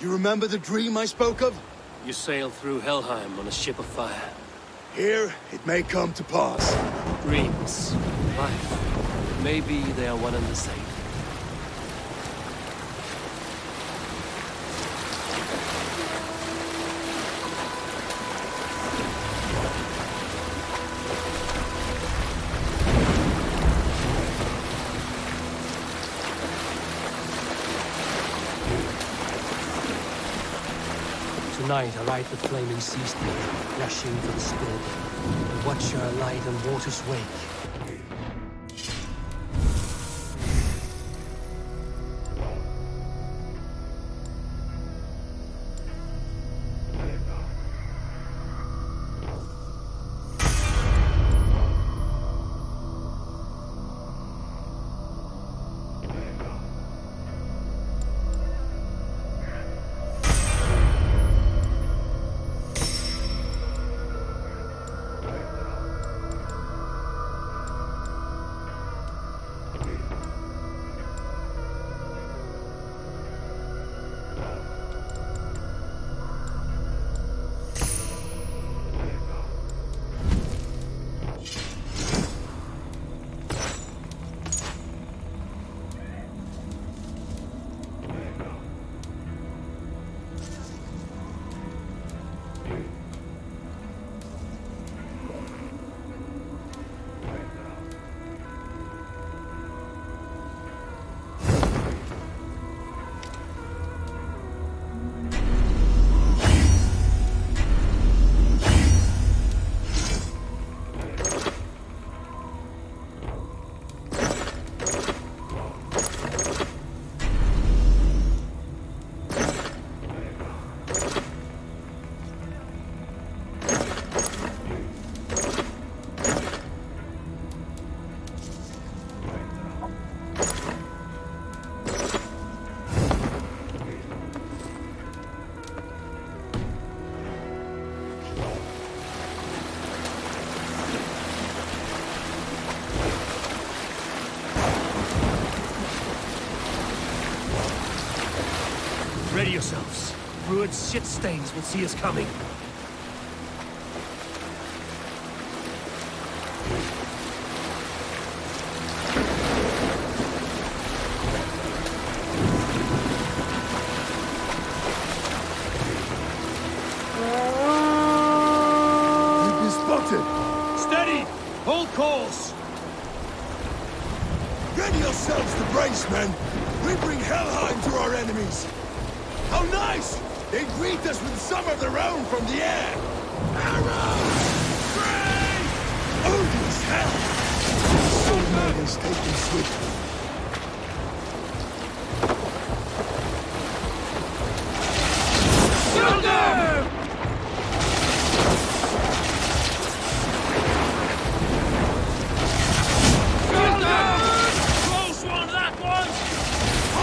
You remember the dream I spoke of? You sailed through Helheim on a ship of fire. Here, it may come to pass. Dreams, life, maybe they are one and the same. Tonight I ride the flaming sea snake, rushing for the spirit, and watch her light on water's wake. Ready yourselves. Rued's shit stains will see us coming. We've been spotted! Steady! Hold course! Ready yourselves to brace, men! We bring Helheim to our enemies! How nice! They greet us with some of their own from the air! Arrows! Free! Odin's hell! Some man has taken swift. Close one, that one!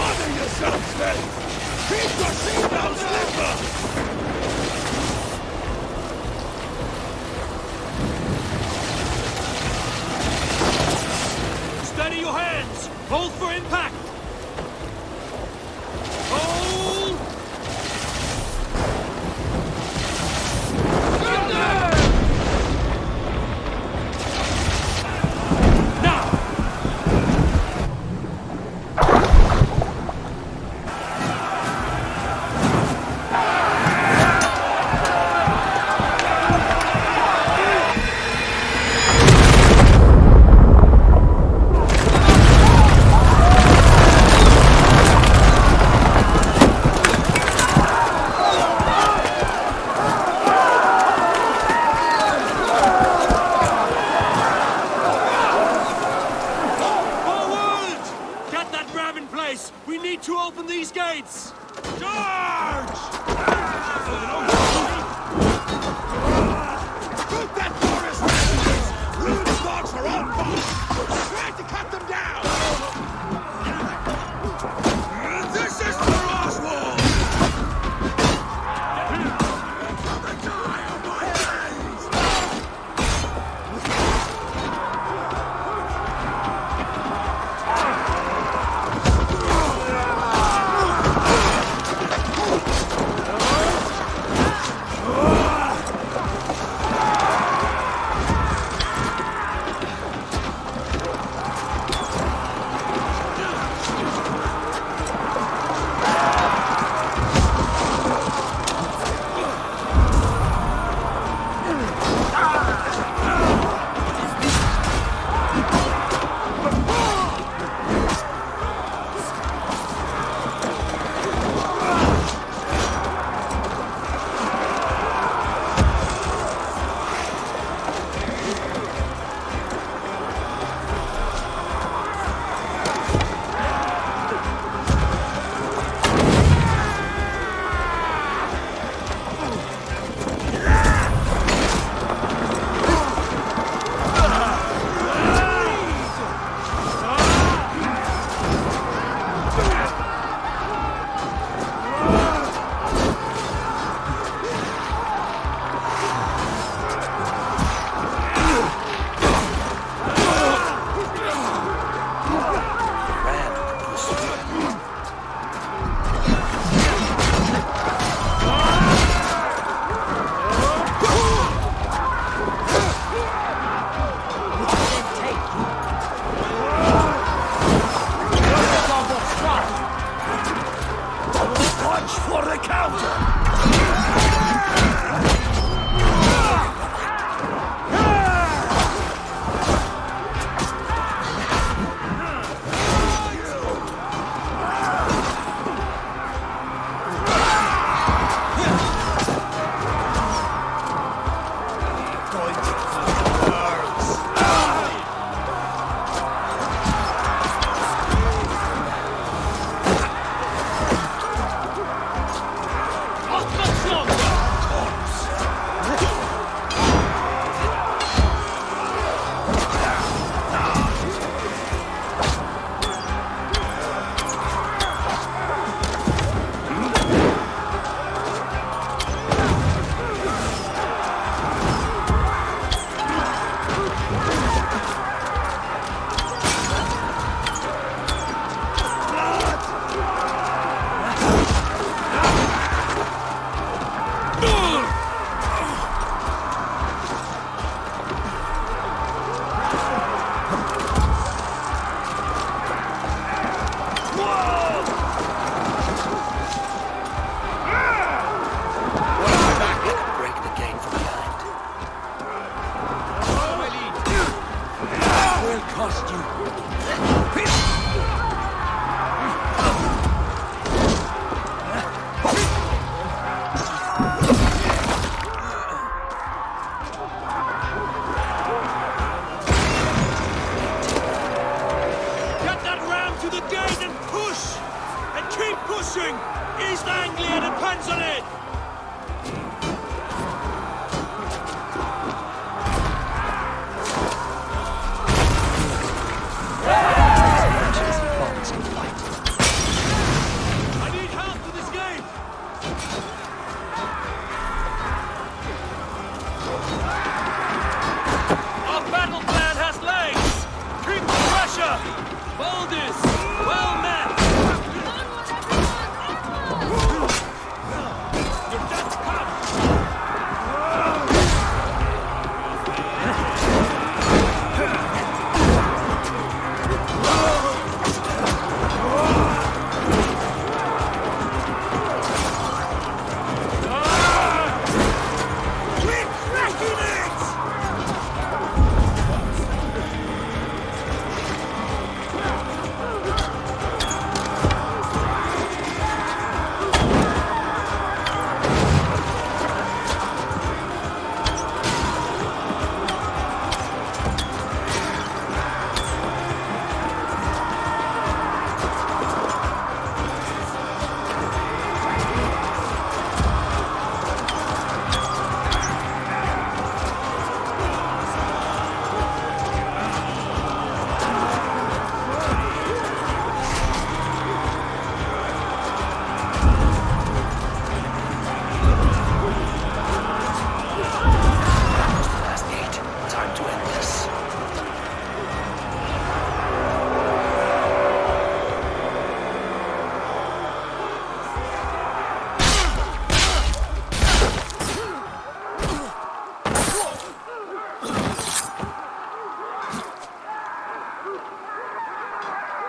Honor yourselves, men! Keep your seatbelts limber! Steady your hands! Hold for impact! Hold! We need to open these gates! Charge! Shoot that forest residents! Rude's dogs are on fire! Try to cut them down! This is the last wall! Come and die on my hands!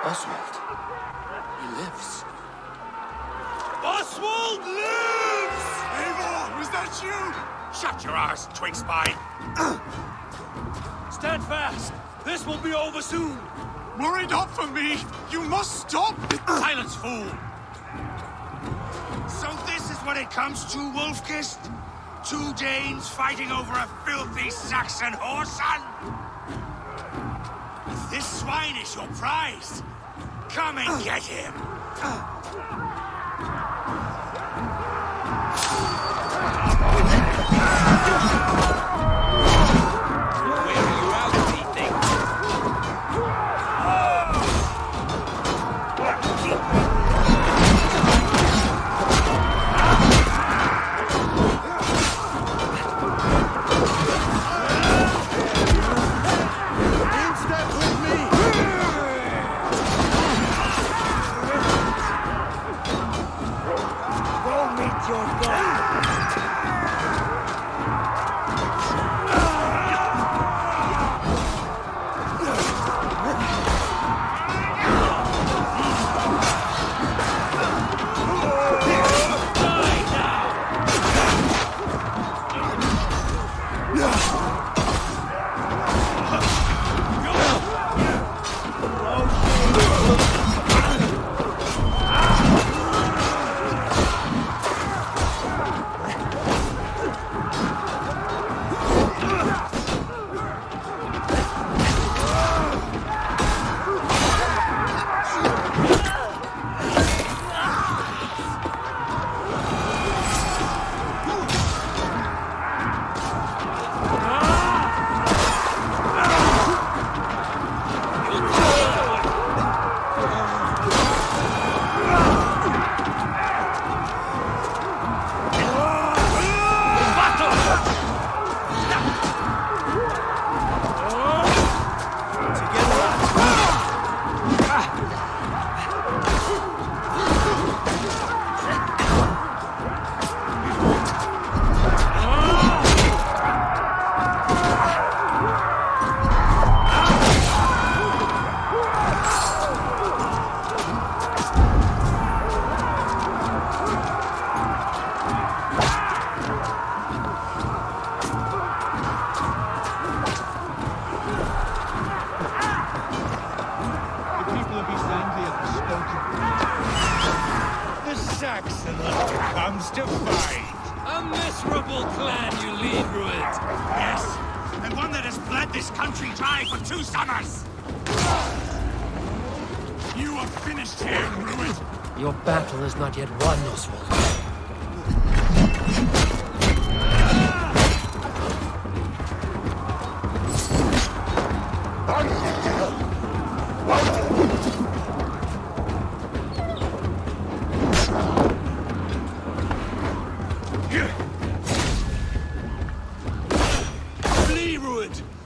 Oswald. He lives. Oswald lives! Eivor, was that you? Shut your arse, twig spine! Stand fast! This will be over soon! Worry not for me! You must stop! Silence, fool! So this is what it comes to, Wolfkist? 2 Danes fighting over a filthy Saxon whoreson? If this swine is your prize, come and get him! To fight. A miserable clan you lead, Rued. Yes, and one that has bled this country dry for 2 summers. You are finished here, Rued. Your battle is not yet won, Oswald.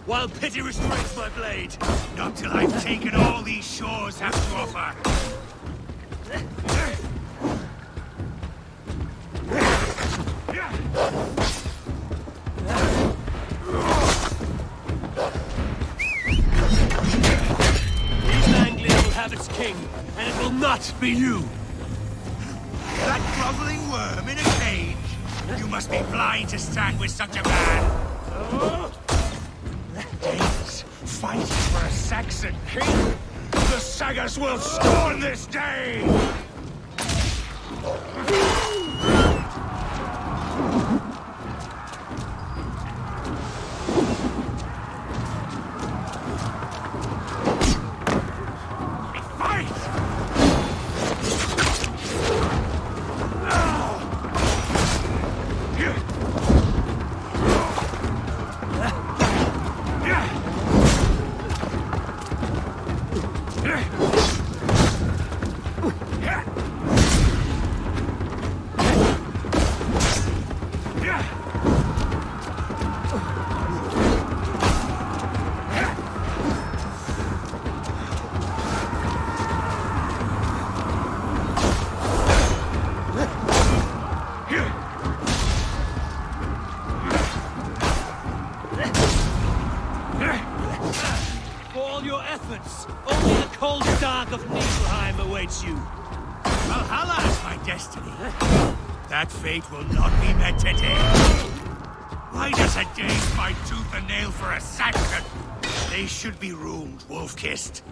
While pity restrains my blade. Not till I've taken all these shores have to offer. East Anglia will have its king, and it will not be you. That groveling worm in a cage? You must be blind to stand with such a man. Danes fighting for a Saxon king? The sagas will scorn this day! For all your efforts, Only the cold dark of Niflheim awaits you. Valhalla is my destiny. That fate will not be met today. Why does a Dane fight tooth and nail for a Saxon? They should be roomed, wolf-kissed.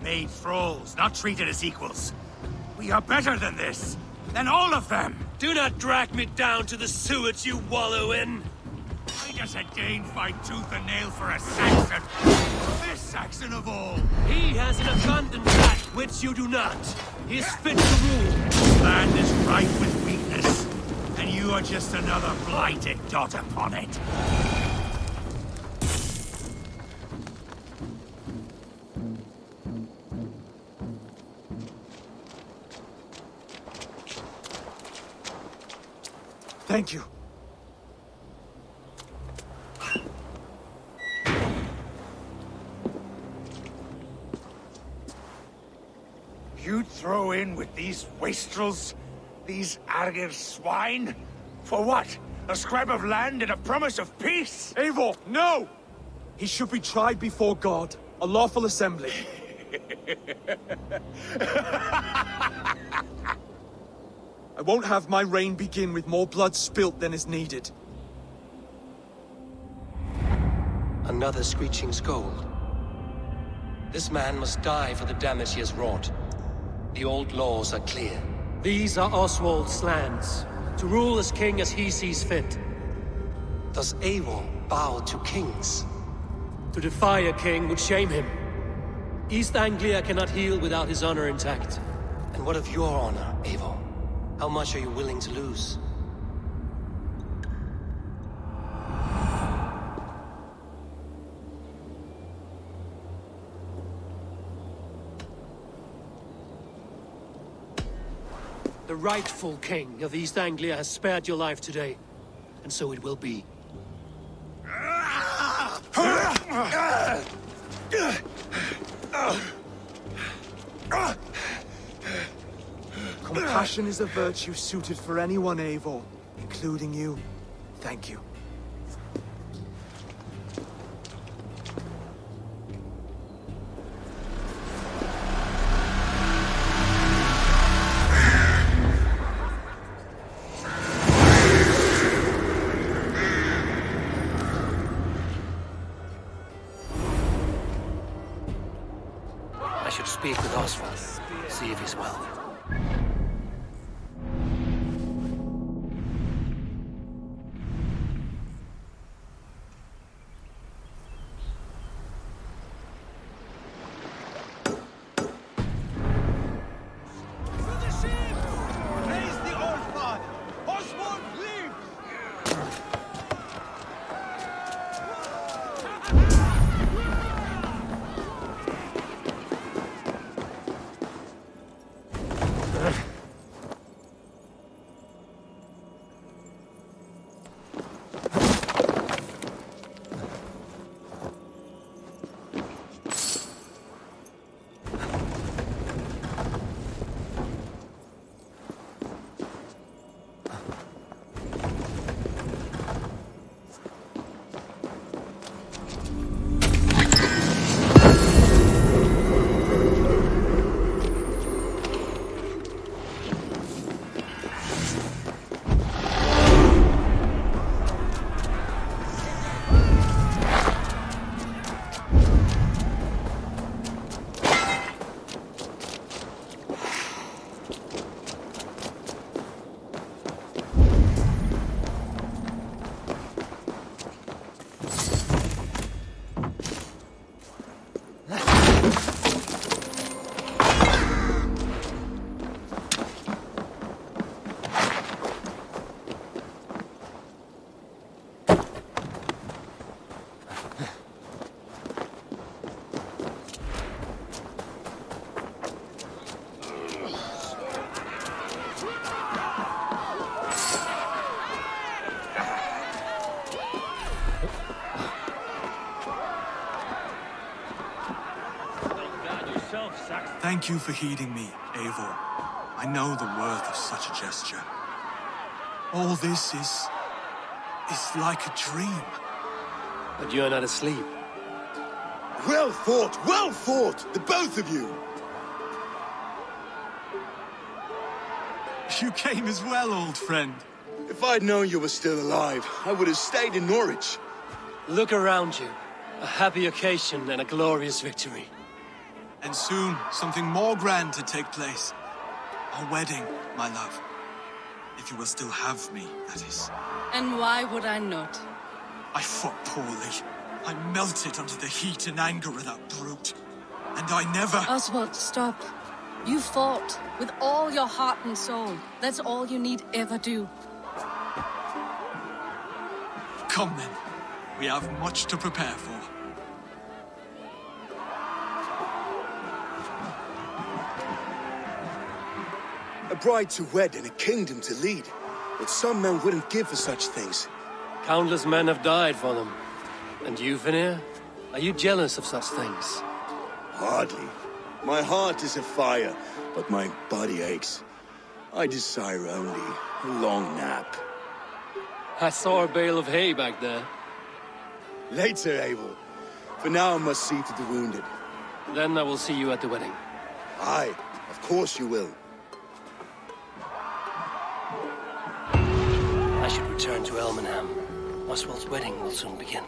Made thralls, not treated as equals. We are better than this. Than all of them. Do not drag me down to the sewage you wallow in. Why does a Dane fight tooth and nail for a Saxon? This Saxon of all. He has an abundant that which you do not. He is fit to rule. Land is rife with weakness, and you are just another blighted dot upon it. Thank you. You throw in with these wastrels? These Argir swine? For what? A scrap of land and a promise of peace? Eivor, no! He should be tried before God, a lawful assembly. I won't have my reign begin with more blood spilt than is needed. Another screeching scold. This man must die for the damage he has wrought. The old laws are clear. These are Oswald's lands, to rule as king as he sees fit. Does Eivor bow to kings? To defy a king would shame him. East Anglia cannot heal without his honor intact. And what of your honor, Eivor? How much are you willing to lose? The rightful king of East Anglia has spared your life today, and so it will be. Compassion is a virtue suited for anyone, Eivor, including you. Thank you. I should speak with Oswald, see if he's well. Thank you for heeding me, Eivor. I know the worth of such a gesture. All this is like a dream. But you're not asleep. Well fought, the both of you! You came as well, old friend. If I'd known you were still alive, I would have stayed in Norwich. Look around you. A happy occasion and a glorious victory. And soon, something more grand to take place. Our wedding, my love. If you will still have me, that is. And why would I not? I fought poorly. I melted under the heat and anger of that brute. And I never... Oswald, stop. You fought with all your heart and soul. That's all you need ever do. Come then. We have much to prepare for. A bride to wed and a kingdom to lead. But some men wouldn't give for such things. Countless men have died for them. And you, Vanir? Are you jealous of such things? Hardly. My heart is afire, but my body aches. I desire only a long nap. I saw a bale of hay back there. Later, Eivor. For now I must see to the wounded. Then I will see you at the wedding. Aye, of course you will. I should return to Elmenham. Oswald's wedding will soon begin.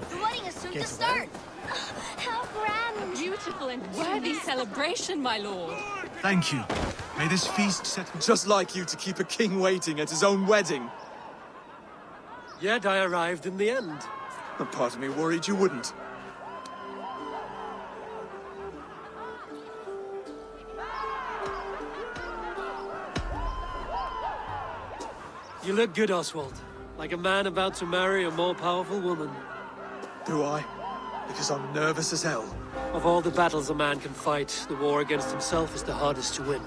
The wedding is soon to start. How grand! Beautiful and worthy celebration, my lord. Thank you. May this feast set just like you to keep a king waiting at his own wedding. Yet I arrived in the end. A part of me worried you wouldn't. You look good, Oswald. Like a man about to marry a more powerful woman. Do I? Because I'm nervous as hell. Of all the battles a man can fight, the war against himself is the hardest to win.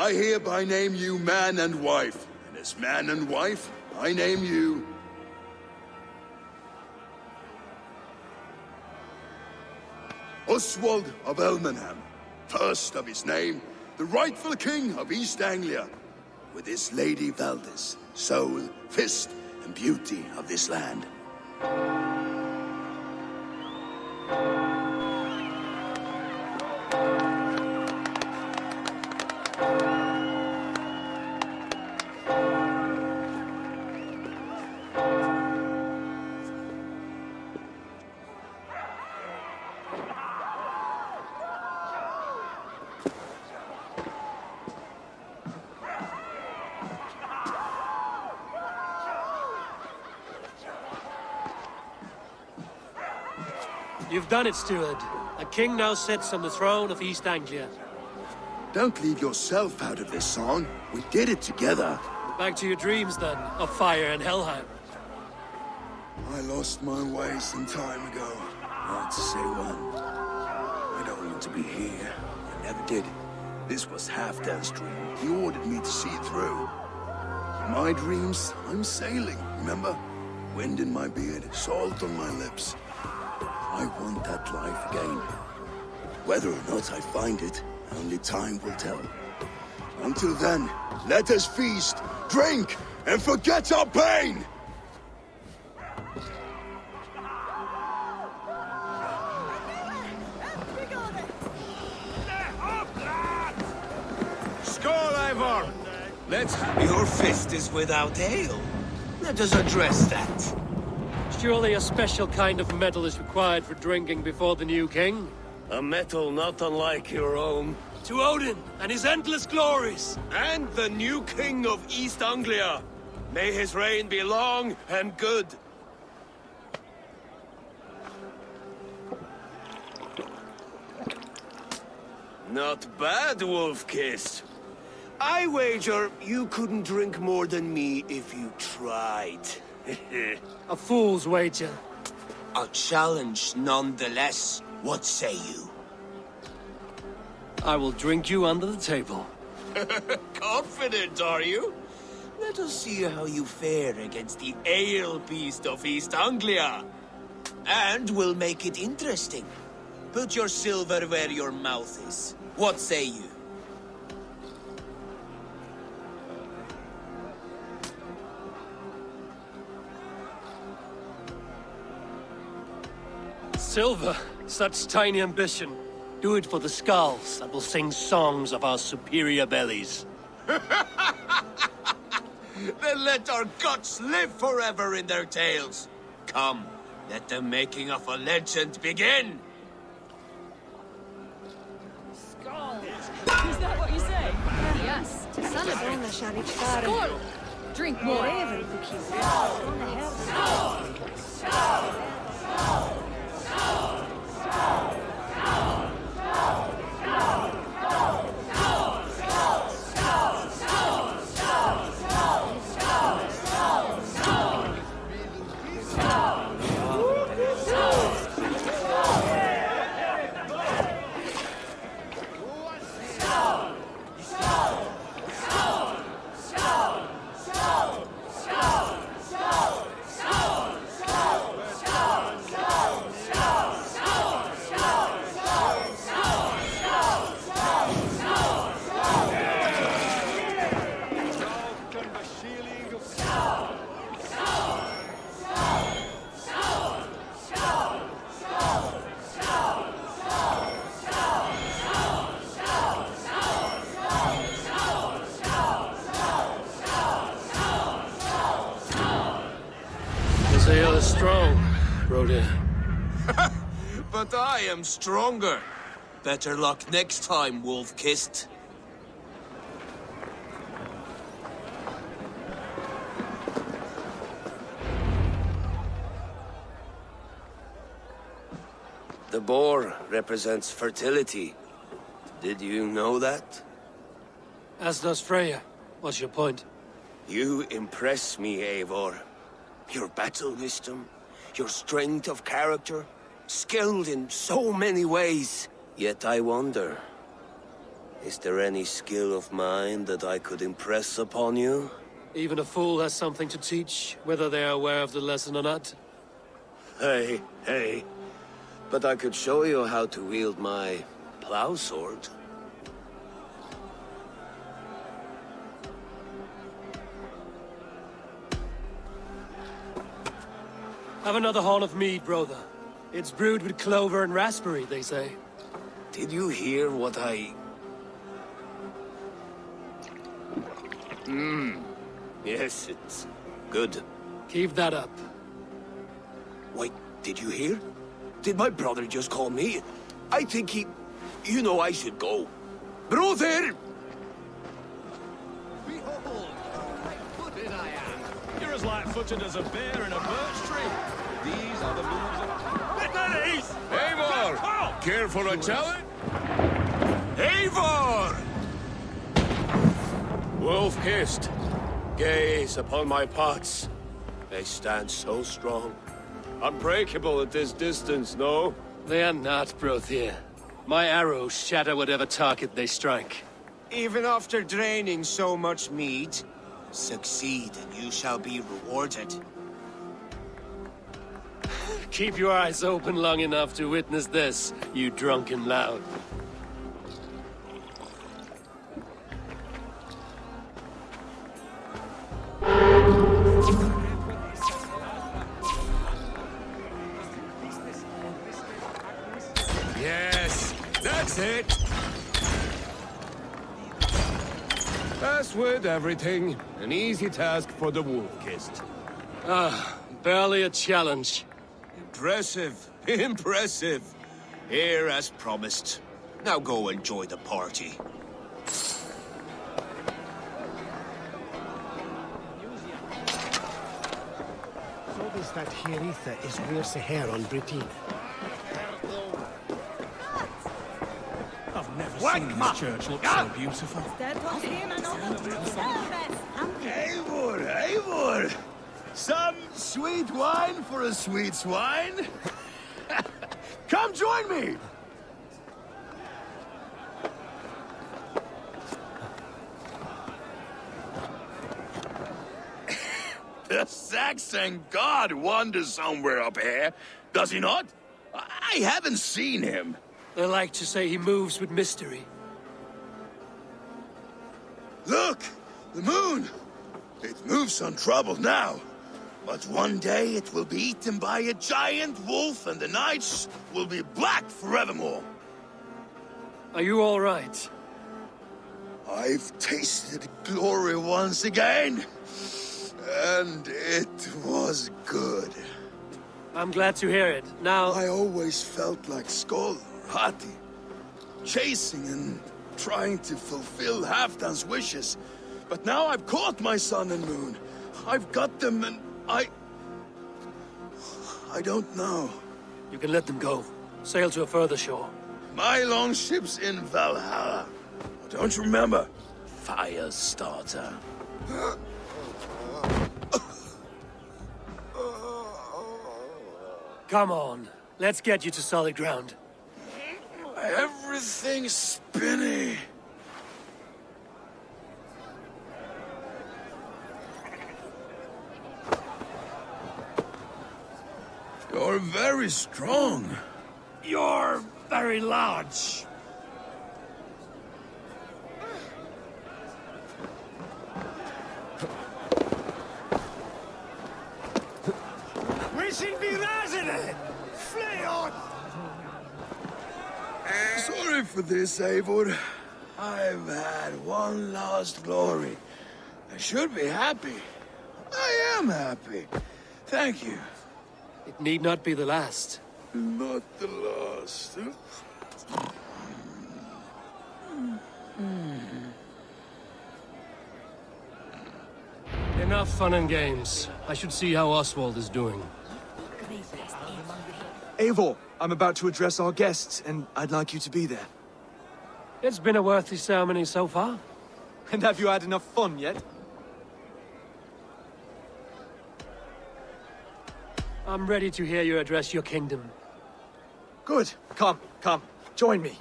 I hereby name you man and wife. And as man and wife, I name you... Oswald of Elmenham, first of his name, the rightful king of East Anglia, with his lady Valdis, soul, fist, and beauty of this land. You've done it, steward. A king now sits on the throne of East Anglia. Don't leave yourself out of this song. We did it together. Back to your dreams, then, of fire and Helheim. I lost my way some time ago. Not to say when. I don't want to be here. I never did. This was Halfdan's dream. He ordered me to see it through. In my dreams, I'm sailing, remember? Wind in my beard, salt on my lips. I want that life again. Whether or not I find it, only time will tell. Until then, let us feast, drink, and forget our pain! Skål, Eivor! Your fist is without ale. Let us address that. Surely a special kind of metal is required for drinking before the new king? A metal not unlike your own. To Odin and his endless glories! And the new king of East Anglia. May his reign be long and good. Not bad, Wolf-Kissed. I wager you couldn't drink more than me if you tried. A fool's wager. A challenge nonetheless. What say you? I will drink you under the table. Confident, are you? Let us see how you fare against the ale beast of East Anglia. And we'll make it interesting. Put your silver where your mouth is. What say you? Silver, such tiny ambition. Do it for the skulls that will sing songs of our superior bellies. Then let our guts live forever in their tales. Come, let the making of a legend begin. Is that what you say? Yes. Skål! Drink more. This ale is strong, Brody. But I am stronger. Better luck next time, Wolf-Kissed. The boar represents fertility. Did you know that? As does Freya. What's your point? You impress me, Eivor. Your battle wisdom, your strength of character, skilled in so many ways. Yet I wonder, Is there any skill of mine that I could impress upon you? Even a fool has something to teach, whether they are aware of the lesson or not. Hey. But I could show you how to wield my plow sword. Have another horn of mead, brother. It's brewed with clover and raspberry, they say. Did you hear what I... Yes, it's good. Keep that up. Wait, did you hear? Did my brother just call me? I think he... You know I should go. Brother! Behold, how light-footed I am. You're as light-footed as a bear in a birch tree. These are the moves of... Midnight! Eivor! Care for a challenge? Eivor! Wolf-kissed. Gaze upon my pots. They stand so strong. Unbreakable at this distance, no? They are not, Brother. My arrows shatter whatever target they strike. Even after draining so much mead, succeed and you shall be rewarded. Keep your eyes open long enough to witness this, you drunken lout. Yes, that's it! As with everything, an easy task for the wolf-kissed. Barely a challenge. Impressive. Impressive. Here as promised. Now go enjoy the party. So is that Hieritha is wears the hair on Britain. I've never seen this church look so beautiful. Eivor! Some sweet wine for a sweet swine? Come join me! The Saxon god wanders somewhere up here, does he not? I haven't seen him. They like to say he moves with mystery. Look! The moon! It moves untroubled now. But one day it will be eaten by a giant wolf and the nights will be black forevermore. Are you all right? I've tasted glory once again. And it was good. I'm glad to hear it. Now... I always felt like Skoll or Hati. Chasing and trying to fulfill Halfdan's wishes. But now I've caught my sun and moon. I've got them and I don't know. You can let them go. Sail to a further shore. My longship's in Valhalla. Don't you remember? Fire starter. Come on. Let's get you to solid ground. Everything's spinny. You're very strong. You're very large. We should be resident! Flee on! Sorry for this, Eivor. I've had one last glory. I should be happy. I am happy. Thank you. It need not be the last. Not the last. Enough fun and games. I should see how Oswald is doing. Eivor, I'm about to address our guests, and I'd like you to be there. It's been a worthy ceremony so far. And have you had enough fun yet? I'm ready to hear you address your kingdom. Good. Come. Join me.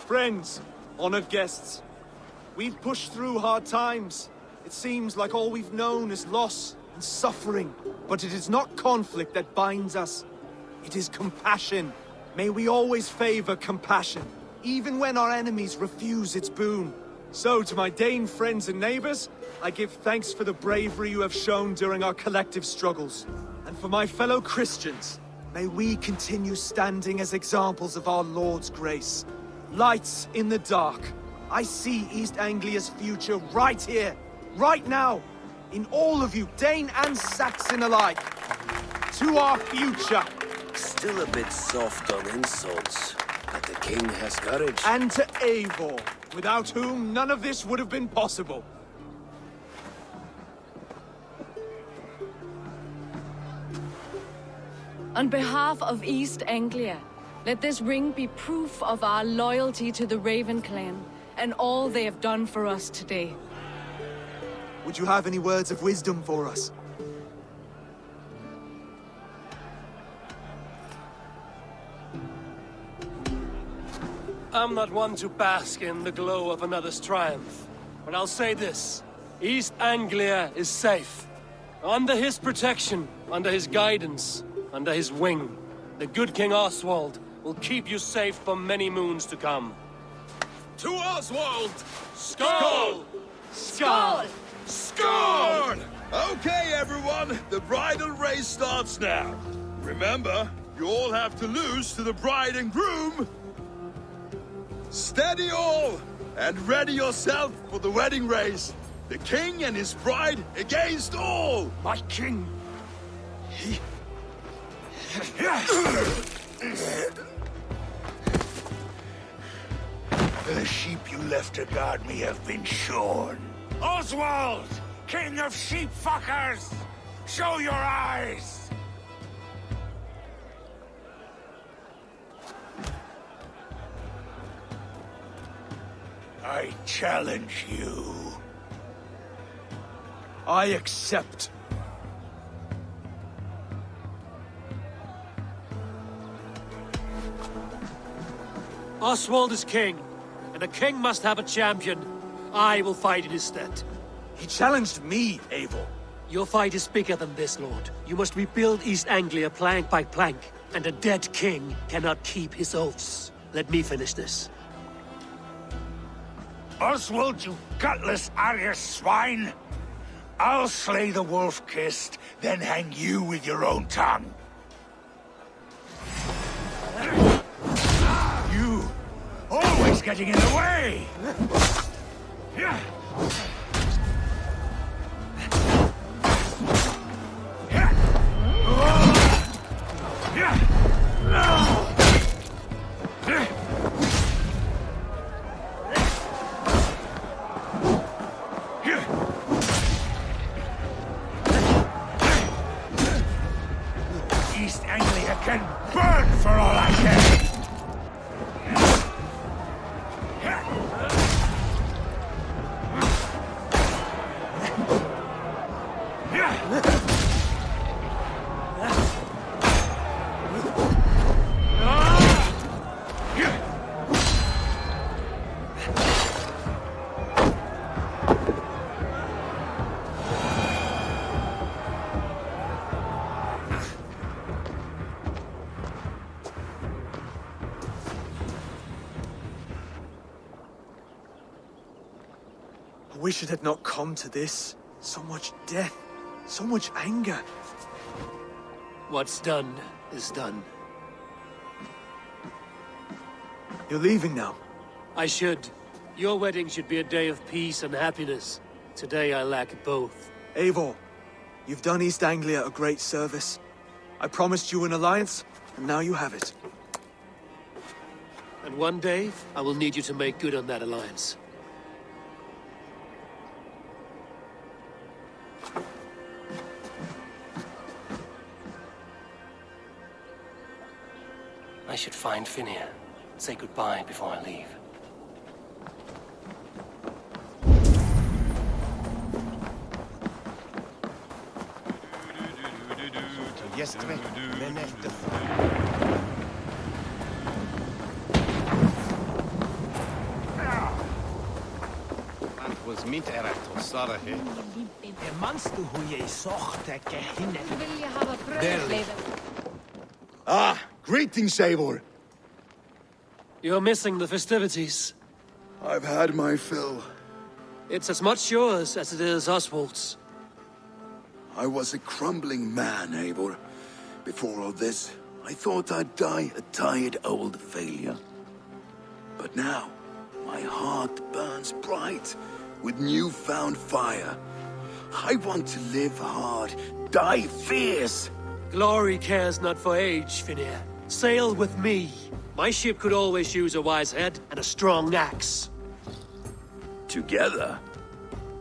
Friends, honored guests, we've pushed through hard times. It seems like all we've known is loss and suffering, but it is not conflict that binds us. It is compassion. May we always favor compassion, even when our enemies refuse its boon. So, to my Dane friends and neighbors, I give thanks for the bravery you have shown during our collective struggles. And for my fellow Christians, may we continue standing as examples of our Lord's grace. Lights in the dark. I see East Anglia's future right here, right now, in all of you, Dane and Saxon alike. To our future. Still a bit soft on insults, but the king has courage. And to Eivor, without whom none of this would have been possible. On behalf of East Anglia, let this ring be proof of our loyalty to the Raven clan and all they have done for us today. Would you have any words of wisdom for us? I'm not one to bask in the glow of another's triumph, but I'll say this. East Anglia is safe. Under his protection, under his guidance, under his wing, the good King Oswald will keep you safe for many moons to come. To Oswald! Skull! Skull! Score! Okay, everyone, the bridal race starts now. Remember, you all have to lose to the bride and groom. Steady all, and ready yourself for the wedding race. The king and his bride against all. My king! The sheep you left to guard me have been shorn. Oswald! King of sheep fuckers! Show your eyes! I challenge you. I accept. Oswald is king, and a king must have a champion. I will fight in his stead. He challenged me, Eivor. Your fight is bigger than this, Lord. You must rebuild East Anglia plank by plank, and a dead king cannot keep his oaths. Let me finish this. Oswald, you gutless Arya swine! I'll slay the wolf-kissed, then hang you with your own tongue. You always getting in the way! East Anglia can burn for all I care! I wish it had not come to this. So much death, so much anger. What's done is done. You're leaving now. I should. Your wedding should be a day of peace and happiness. Today I lack both. Eivor, you've done East Anglia a great service. I promised you an alliance, and now you have it. And one day, I will need you to make good on that alliance. I should find Finnir. Say goodbye before I leave. Gjestene, men etter. Mitt är rätt hos Sara här. Manst du hur jag sågte gehinne? Vill jag ha bröd? Ah, greetings, Eivor. You're missing the festivities. I've had my fill. It's as much yours as it is Oswald's. I was a crumbling man, Eivor. Before all this, I thought I'd die a tired old failure. But now, my heart burns bright with newfound fire. I want to live hard, die fierce. Glory cares not for age, Finir. Sail with me. My ship could always use a wise head and a strong axe. Together,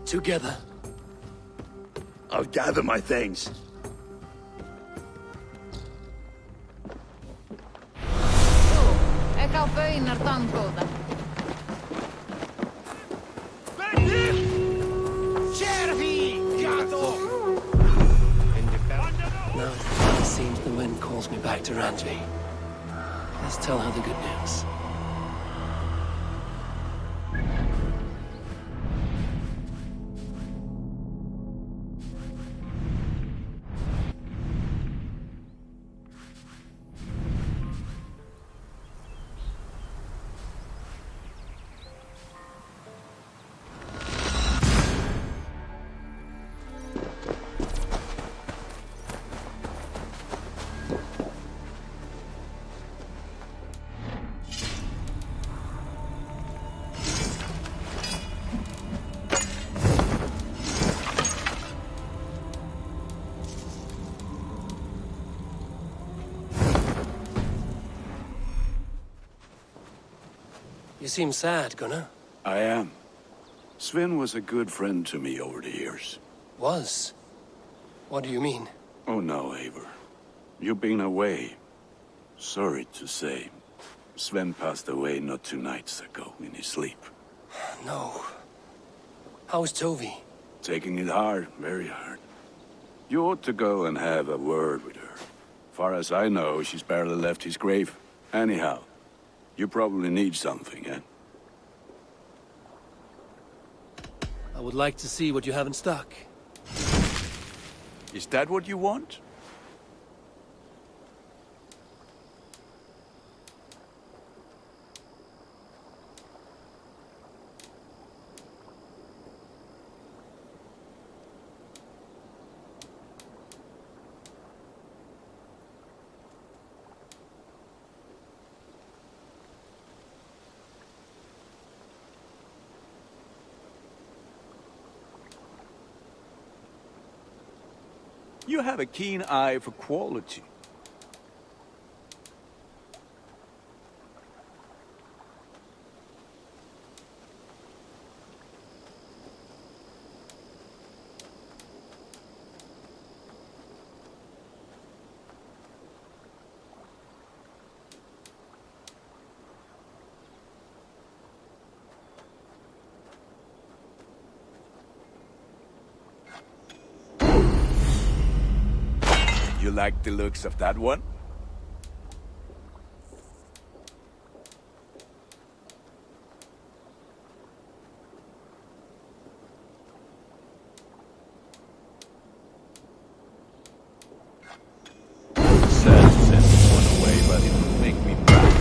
Together. I'll gather my things. Eka pöinar tankouta. Now it seems the wind calls me back to Randvi. Let's tell her the good news. You seem sad, Gunnar. I am. Sven was a good friend to me over the years. Was? What do you mean? Oh no, Eivor. You've been away. Sorry to say. Sven passed away not 2 nights ago in his sleep. No. How's Tovi? Taking it hard, very hard. You ought to go and have a word with her. Far as I know, she's barely left his grave. Anyhow, you probably need something, eh? I would like to see what you have in stock. Is that what you want? You have a keen eye for quality. You like the looks of that one? Sad to send this one away, but it will make me proud.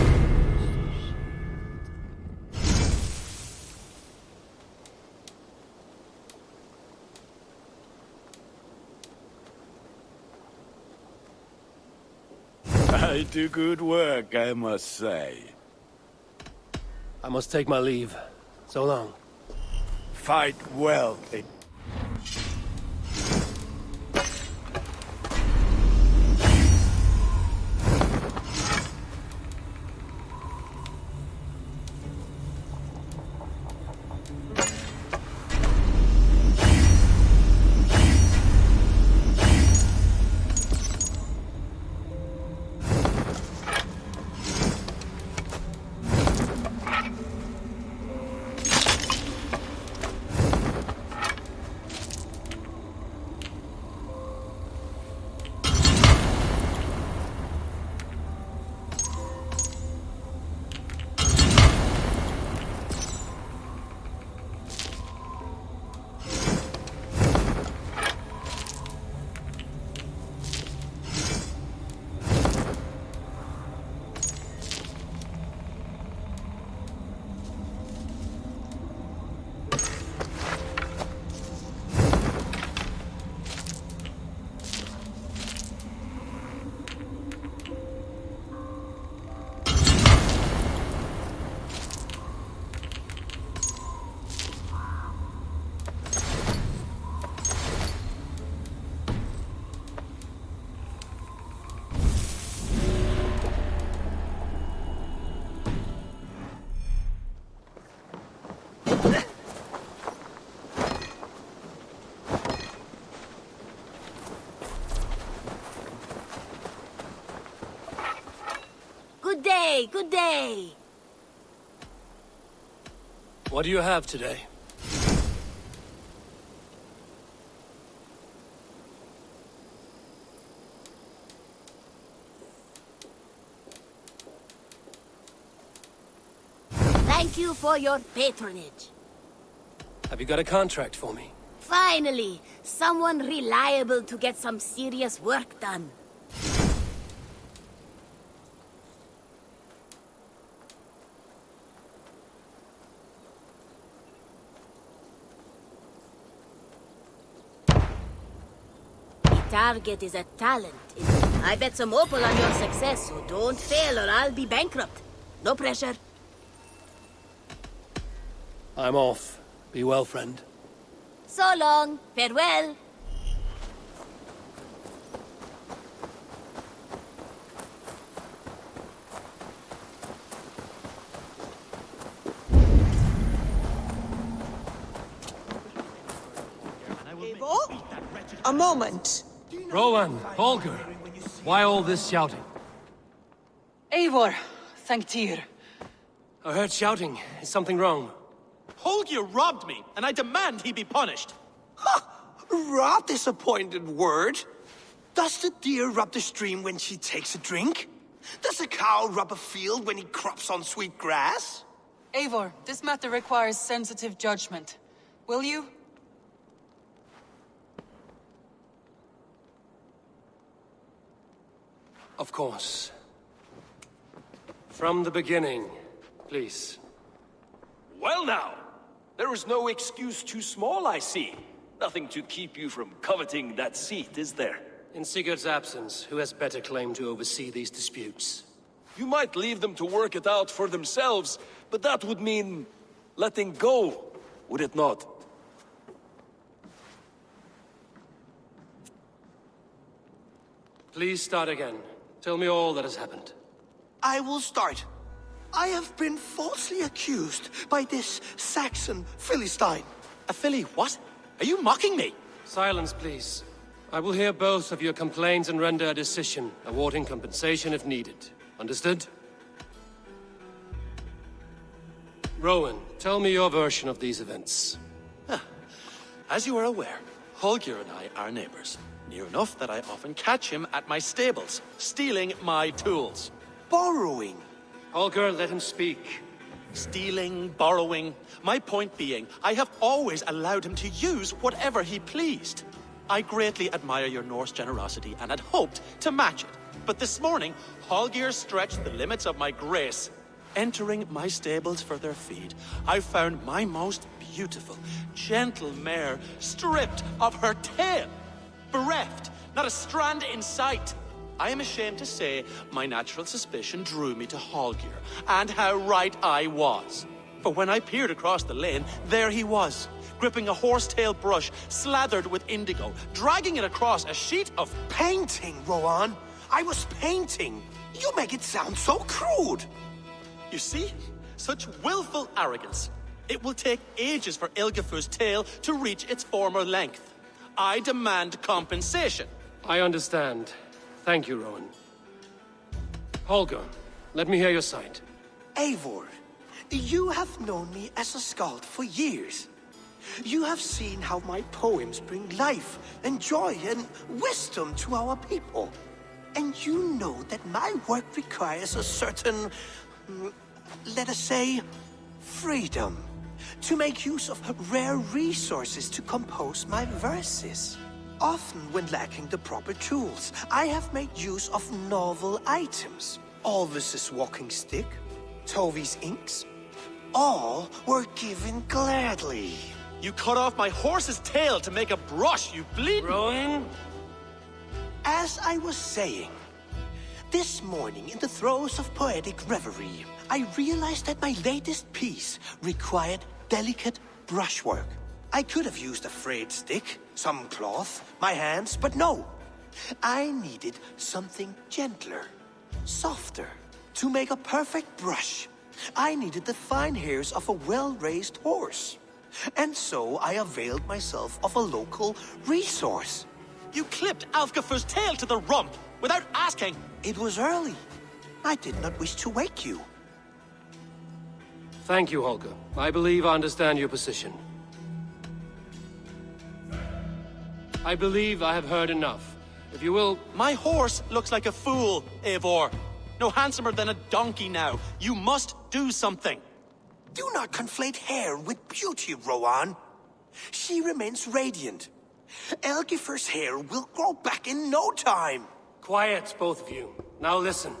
I do good work, I must say. I must take my leave. So long. Fight well. day, good day. What do you have today? Thank you for your patronage. Have you got a contract for me? Finally, someone reliable to get some serious work done. The target is a talent. I bet some opal on your success, so don't fail or I'll be bankrupt. No pressure. I'm off. Be well, friend. So long. Farewell. Eivor? A moment. Rowan, Holger, why all this shouting? Eivor, thank Tyr. I heard shouting. Is something wrong? Holger robbed me, and I demand he be punished. Rot disappointed word. Does the deer rub the stream when she takes a drink? Does a cow rub a field when he crops on sweet grass? Eivor, this matter requires sensitive judgment. Will you? Of course. From the beginning, please. Well now, there is no excuse too small, I see. Nothing to keep you from coveting that seat, is there? In Sigurd's absence, who has better claim to oversee these disputes? You might leave them to work it out for themselves, but that would mean letting go, would it not? Please start again. Tell me all that has happened. I will start. I have been falsely accused by this Saxon Philistine. A filly what? Are you mocking me? Silence, please. I will hear both of your complaints and render a decision, awarding compensation if needed. Understood? Rowan, tell me your version of these events. As you are aware, Holger and I are neighbors. Near enough that I often catch him at my stables, stealing my tools. Borrowing. Holger, let him speak. Stealing, borrowing. My point being, I have always allowed him to use whatever he pleased. I greatly admire your Norse generosity and had hoped to match it. But this morning, Holger stretched the limits of my grace. Entering my stables for their feed, I found my most beautiful, gentle mare stripped of her tail. Bereft, not a strand in sight. I am ashamed to say my natural suspicion drew me to Holger, and how right I was. For when I peered across the lane, there he was, gripping a horsetail brush slathered with indigo, dragging it across a sheet of Painting, Rowan. I was painting. You make it sound so crude. You see? Such willful arrogance. It will take ages for Ilgafur's tail to reach its former length. I demand compensation. I understand. Thank you, Rowan. Holger, let me hear your side. Eivor, you have known me as a skald for years. You have seen how my poems bring life and joy and wisdom to our people. And you know that my work requires a certain, let us say, freedom. To make use of rare resources to compose my verses. Often when lacking the proper tools, I have made use of novel items. Alvis's walking stick, Tovi's inks, all were given gladly. You cut off my horse's tail to make a brush, you bleed. Rowan? As I was saying, this morning in the throes of poetic reverie, I realized that my latest piece required delicate brushwork. I could have used a frayed stick, some cloth, my hands, but no. I needed something gentler, softer. To make a perfect brush, I needed the fine hairs of a well-raised horse. And so I availed myself of a local resource. You clipped Alfgafur's tail to the rump without asking. It was early. I did not wish to wake you. Thank you, Holger. I believe I understand your position. I believe I have heard enough. If you will... My horse looks like a fool, Eivor. No handsomer than a donkey now. You must do something. Do not conflate hair with beauty, Rowan. She remains radiant. Geforce's hair will grow back in no time. Quiet, both of you. Now listen.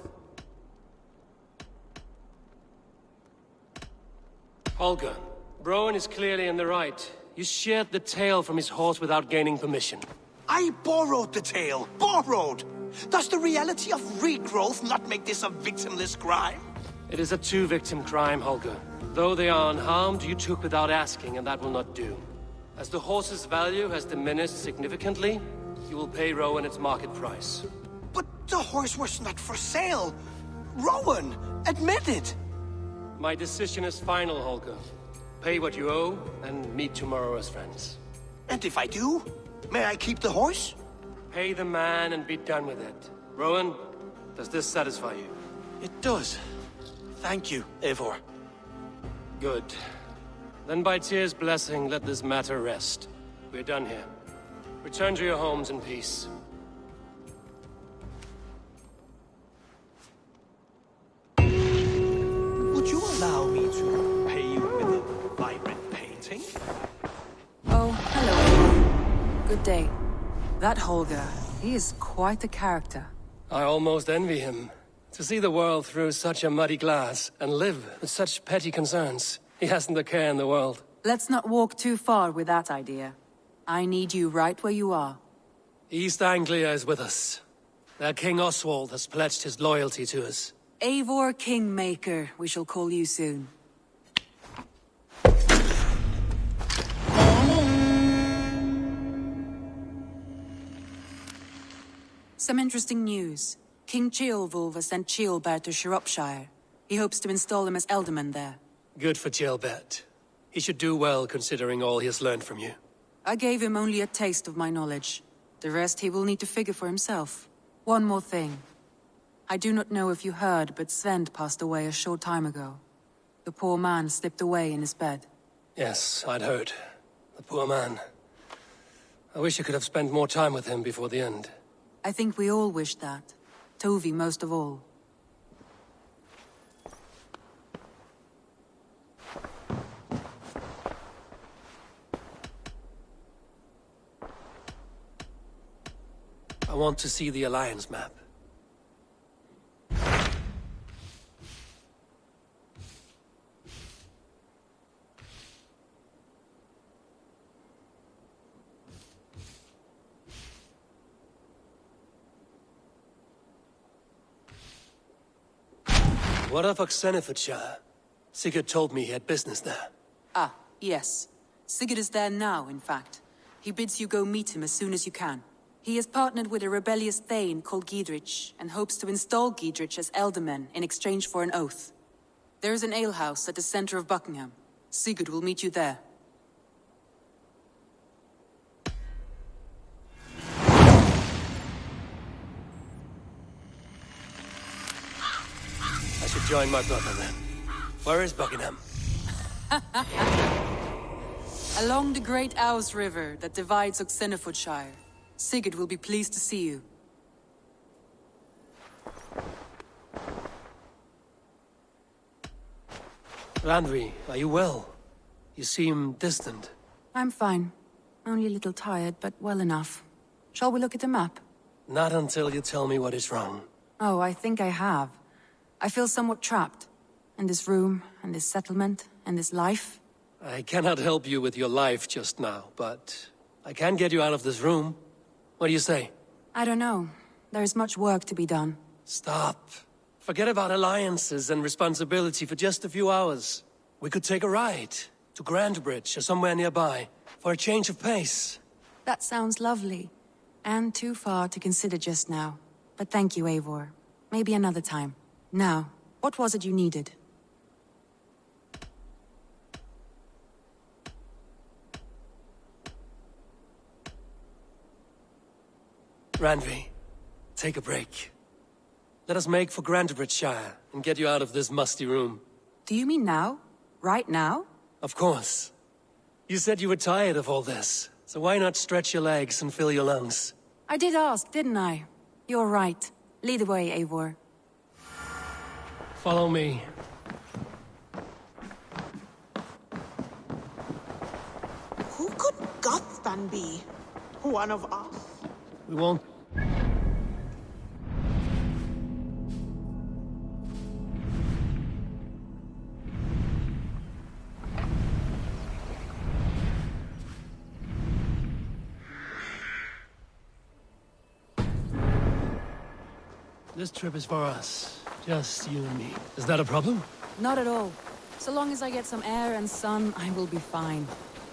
Holger, Rowan is clearly in the right. You sheared the tail from his horse without gaining permission. I borrowed the tail. Borrowed! Does the reality of regrowth not make this a victimless crime? It is a two-victim crime, Holger. Though they are unharmed, you took without asking, and that will not do. As the horse's value has diminished significantly, you will pay Rowan its market price. But the horse was not for sale. Rowan, admit it. My decision is final, Holger. Pay what you owe, and meet tomorrow as friends. And if I do, may I keep the horse? Pay the man and be done with it. Rowan, does this satisfy you? It does. Thank you, Eivor. Good. Then by Tyr's blessing, let this matter rest. We're done here. Return to your homes in peace. Would you allow me to pay you with a vibrant painting? Oh, hello, Eivor. Good day. That Holger, he is quite a character. I almost envy him. To see the world through such a muddy glass, and live with such petty concerns. He hasn't a care in the world. Let's not walk too far with that idea. I need you right where you are. East Anglia is with us. Their King Oswald has pledged his loyalty to us. Eivor Kingmaker, we shall call you soon. Some interesting news. King Ceolwulf has sent Ceolbert to Shropshire. He hopes to install him as Ealdorman there. Good for Ceolbert. He should do well considering all he has learned from you. I gave him only a taste of my knowledge. The rest he will need to figure for himself. One more thing. I do not know if you heard, but Sven passed away a short time ago. The poor man slipped away in his bed. Yes, I'd heard. The poor man. I wish I could have spent more time with him before the end. I think we all wish that. Tovi most of all. I want to see the Alliance map. What of Oxenfordshire? Sigurd told me he had business there. Ah, yes. Sigurd is there now, in fact. He bids you go meet him as soon as you can. He has partnered with a rebellious Thane called Giedrich, and hopes to install Giedrich as Ealdorman in exchange for an oath. There is an alehouse at the center of Buckingham. Sigurd will meet you there. I should join my brother then. Where is Buckingham? Along the Great Ouse River that divides Oxenfordshire. Sigurd will be pleased to see you. Randvi, are you well? You seem distant. I'm fine. Only a little tired, but well enough. Shall we look at the map? Not until you tell me what is wrong. Oh, I think I have. I feel somewhat trapped. In this room, and this settlement, and this life. I cannot help you with your life just now, but I can get you out of this room. What do you say? I don't know. There is much work to be done. Stop. Forget about alliances and responsibility for just a few hours. We could take a ride to Grandbridge or somewhere nearby for a change of pace. That sounds lovely. And too far to consider just now. But thank you, Eivor. Maybe another time. Now, what was it you needed? Randvi, take a break. Let us make for Grantebridgeshire and get you out of this musty room. Do you mean now? Right now? Of course. You said you were tired of all this, so why not stretch your legs and fill your lungs? I did ask, didn't I? You're right. Lead the way, Eivor. Follow me. Who could Gothstan be? One of us? We won't... This trip is for us. Just you and me. Is that a problem? Not at all. So long as I get some air and sun, I will be fine.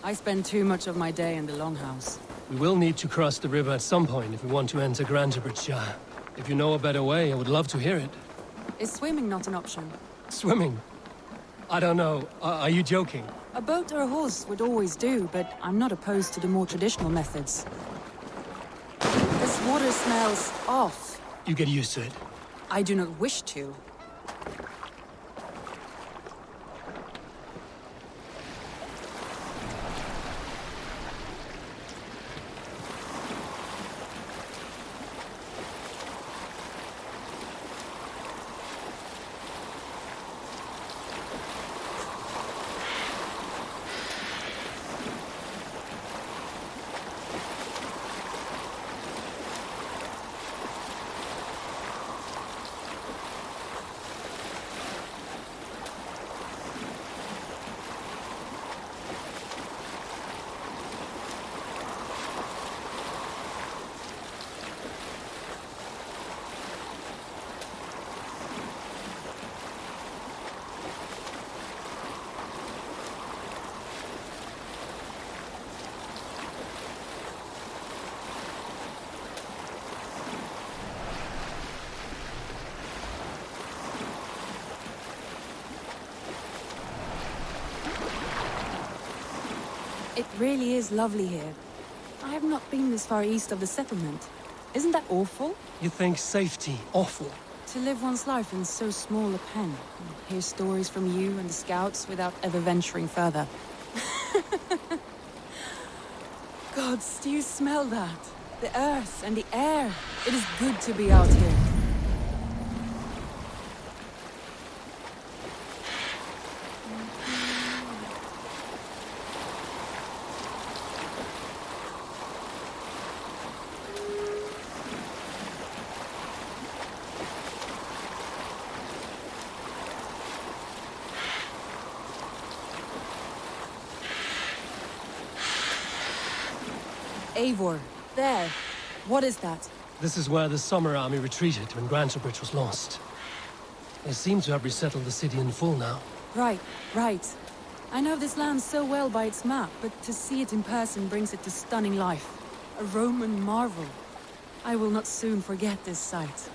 I spend too much of my day in the longhouse. We will need to cross the river at some point if we want to enter Grantebridgeshire. If you know a better way, I would love to hear it. Is swimming not an option? Swimming? I don't know. Are you joking? A boat or a horse would always do, but I'm not opposed to the more traditional methods. This water smells off. You get used to it. I do not wish to. It really is lovely here. I have not been this far east of the settlement. Isn't that awful? You think safety awful? To live one's life in so small a pen, and hear stories from you and the scouts without ever venturing further. Gods, do you smell that? The earth and the air. It is good to be out here. Eivor, there. What is that? This is where the Summer Army retreated when Grantebridge was lost. They seem to have resettled the city in full now. Right, right. I know this land so well by its map, but to see it in person brings it to stunning life. A Roman marvel. I will not soon forget this sight.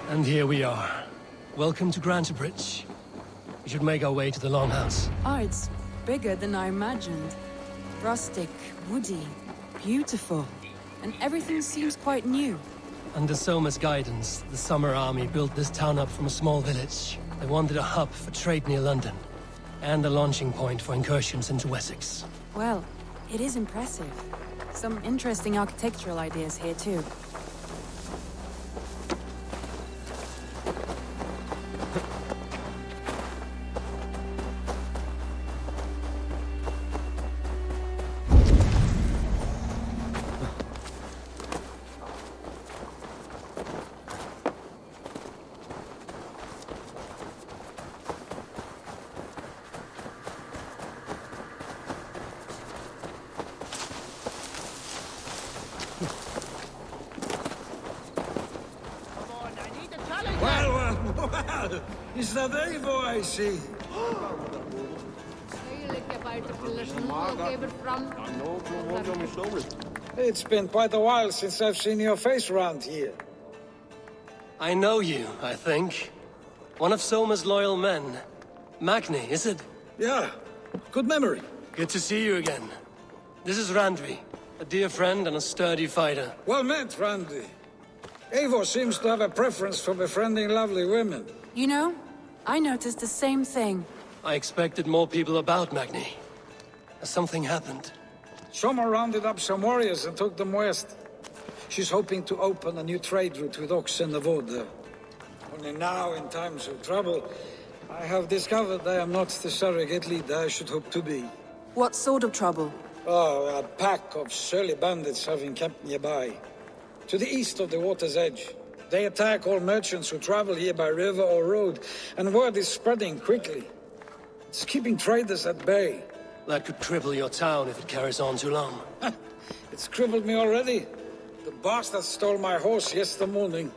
And here we are. Welcome to Grantebridge. We should make our way to the Longhouse. Ah, it's bigger than I imagined. Rustic, woody, beautiful. And everything seems quite new. Under Soma's guidance, the Summer Army built this town up from a small village. They wanted a hub for trade near London, and a launching point for incursions into Wessex. Well, it is impressive. Some interesting architectural ideas here too. Is that Eivor I see? It's been quite a while since I've seen your face around here. I know you, I think. One of Soma's loyal men. Magni, is it? Yeah, good memory. Good to see you again. This is Randvi, a dear friend and a sturdy fighter. Well met, Randvi. Eivor seems to have a preference for befriending lovely women. You know, I noticed the same thing. I expected more people about Magni. Has something happened? Soma rounded up some warriors and took them west. She's hoping to open a new trade route with Ox and the Voda. Only now, in times of trouble, I have discovered I am not the surrogate leader I should hope to be. What sort of trouble? Oh, a pack of surly bandits have encamped nearby. To the east of the water's edge. They attack all merchants who travel here by river or road, and word is spreading quickly. It's keeping traders at bay. That could cripple your town if it carries on too long. It's crippled me already. The bastard stole my horse yesterday morning.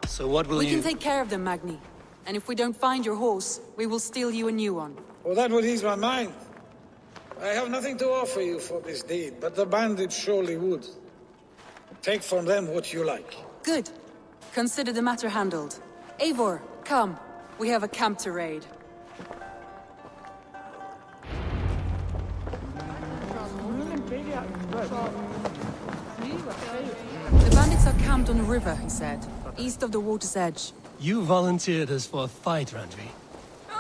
So what will We you... can take care of them, Magni. And if we don't find your horse, we will steal you a new one. Oh, that would ease my mind. I have nothing to offer you for this deed, but the bandits surely would. Take from them what you like. Good. Consider the matter handled. Eivor, come. We have a camp to raid. The bandits are camped on the river, he said. East of the water's edge. You volunteered us for a fight, Randvi.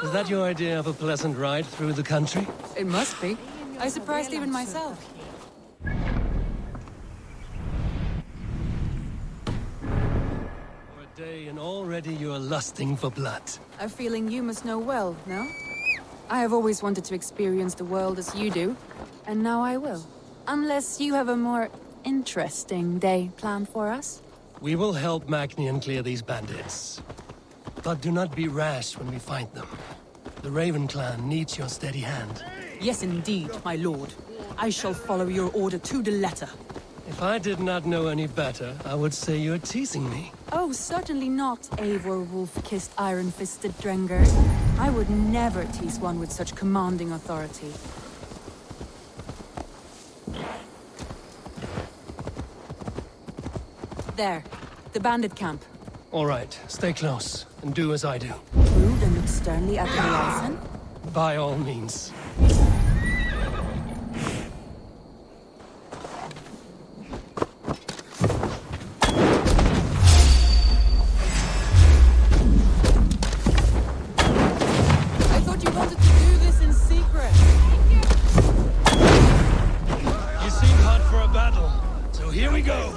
Is that your idea of a pleasant ride through the country? It must be. I surprised even myself. For a day and already you are lusting for blood. A feeling you must know well, no? I have always wanted to experience the world as you do, and now I will. Unless you have a more interesting day planned for us? We will help Magni clear these bandits. But do not be rash when we find them. The Raven clan needs your steady hand. Yes, indeed, my lord. I shall follow your order to the letter. If I did not know any better, I would say you're teasing me. Oh, certainly not, Eivor wolf-kissed iron-fisted Drenger. I would never tease one with such commanding authority. There, the bandit camp. All right, stay close, and do as I do. Rude and look sternly at the horizon? By all means. I thought you wanted to do this in secret. You seem hot for a battle, so here we go.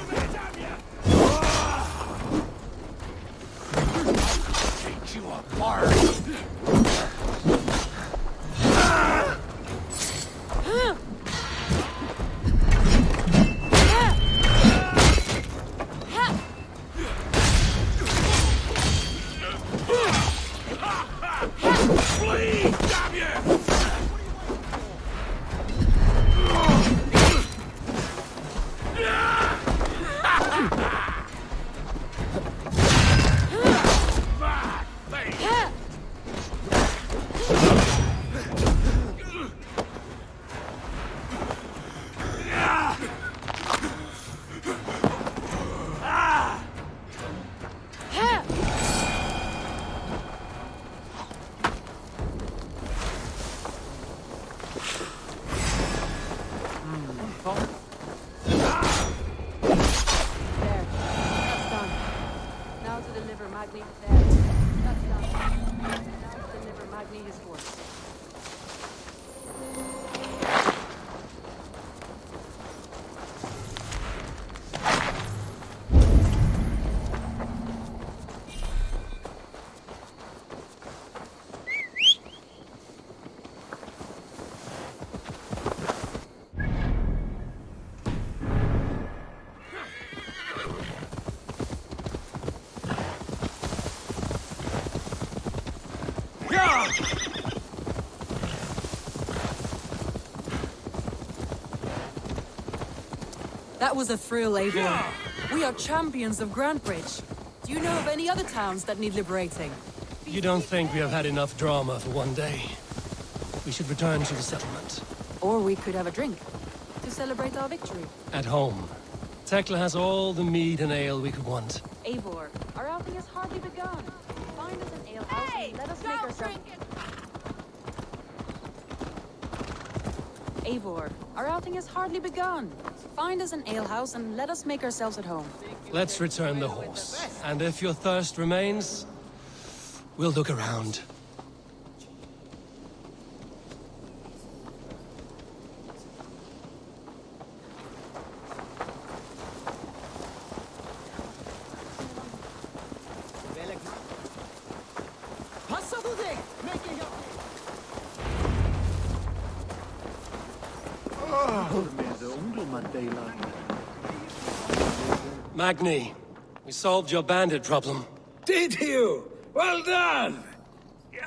That was a thrill, Eivor. We are champions of Grantbridge. Do you know of any other towns that need liberating? You don't think we have had enough drama for one day? We should return to the settlement. Or we could have a drink to celebrate our victory. At home. Tekla has all the mead and ale we could want. Eivor, our outing has hardly begun. Find us an alehouse and let us make ourselves... Eivor, our outing has hardly begun. Find us an alehouse and let us make ourselves at home. Let's return the horse. And if your thirst remains, we'll look around. Magni, we solved your bandit problem. Did you? Well done!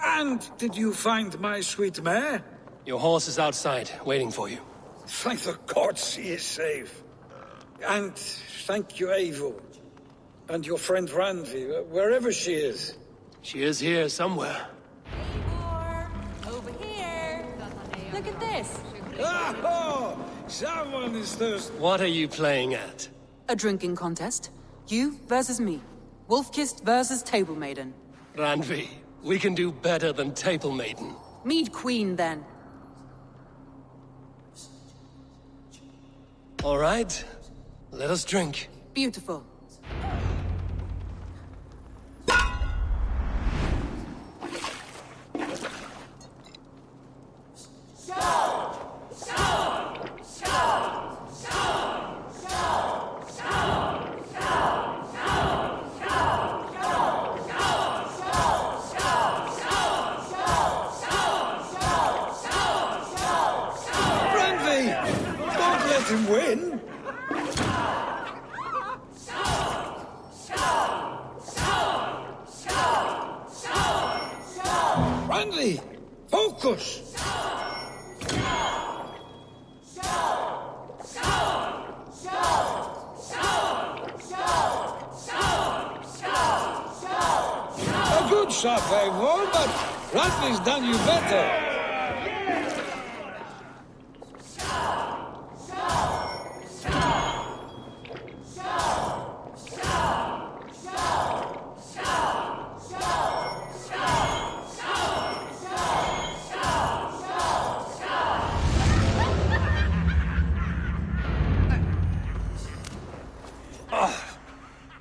And did you find my sweet mare? Your horse is outside, waiting for you. Thank the gods he is safe. And thank you, Eivor. And your friend Randi, wherever she is. She is here somewhere. Eivor, over here. Look at this. Oh, someone is thirsty. What are you playing at? A drinking contest. You versus me. Wolf-kissed versus Table Maiden. Randvi, we can do better than Table Maiden. Mead Queen, then. All right, let us drink. Beautiful. Him win? Randy, focus! A good shot, Eivor, but Randy's done you better.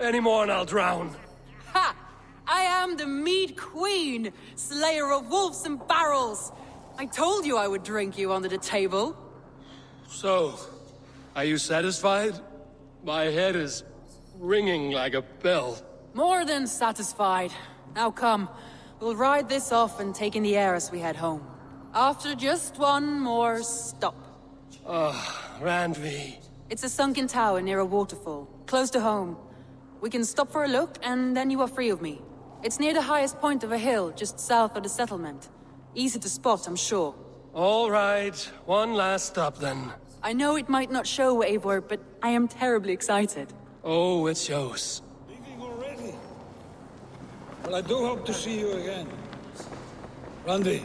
Any more and I'll drown. Ha! I am the Mead Queen, slayer of wolves and barrels. I told you I would drink you under the table. So, are you satisfied? My head is ringing like a bell. More than satisfied. Now come, we'll ride this off and take in the air as we head home. After just one more stop. Randvi. It's a sunken tower near a waterfall, close to home. We can stop for a look, and then you are free of me. It's near the highest point of a hill, just south of the settlement. Easy to spot, I'm sure. All right, one last stop then. I know it might not show, Eivor, but I am terribly excited. Oh, it shows. Leaving already? Well, I do hope to see you again. Randy,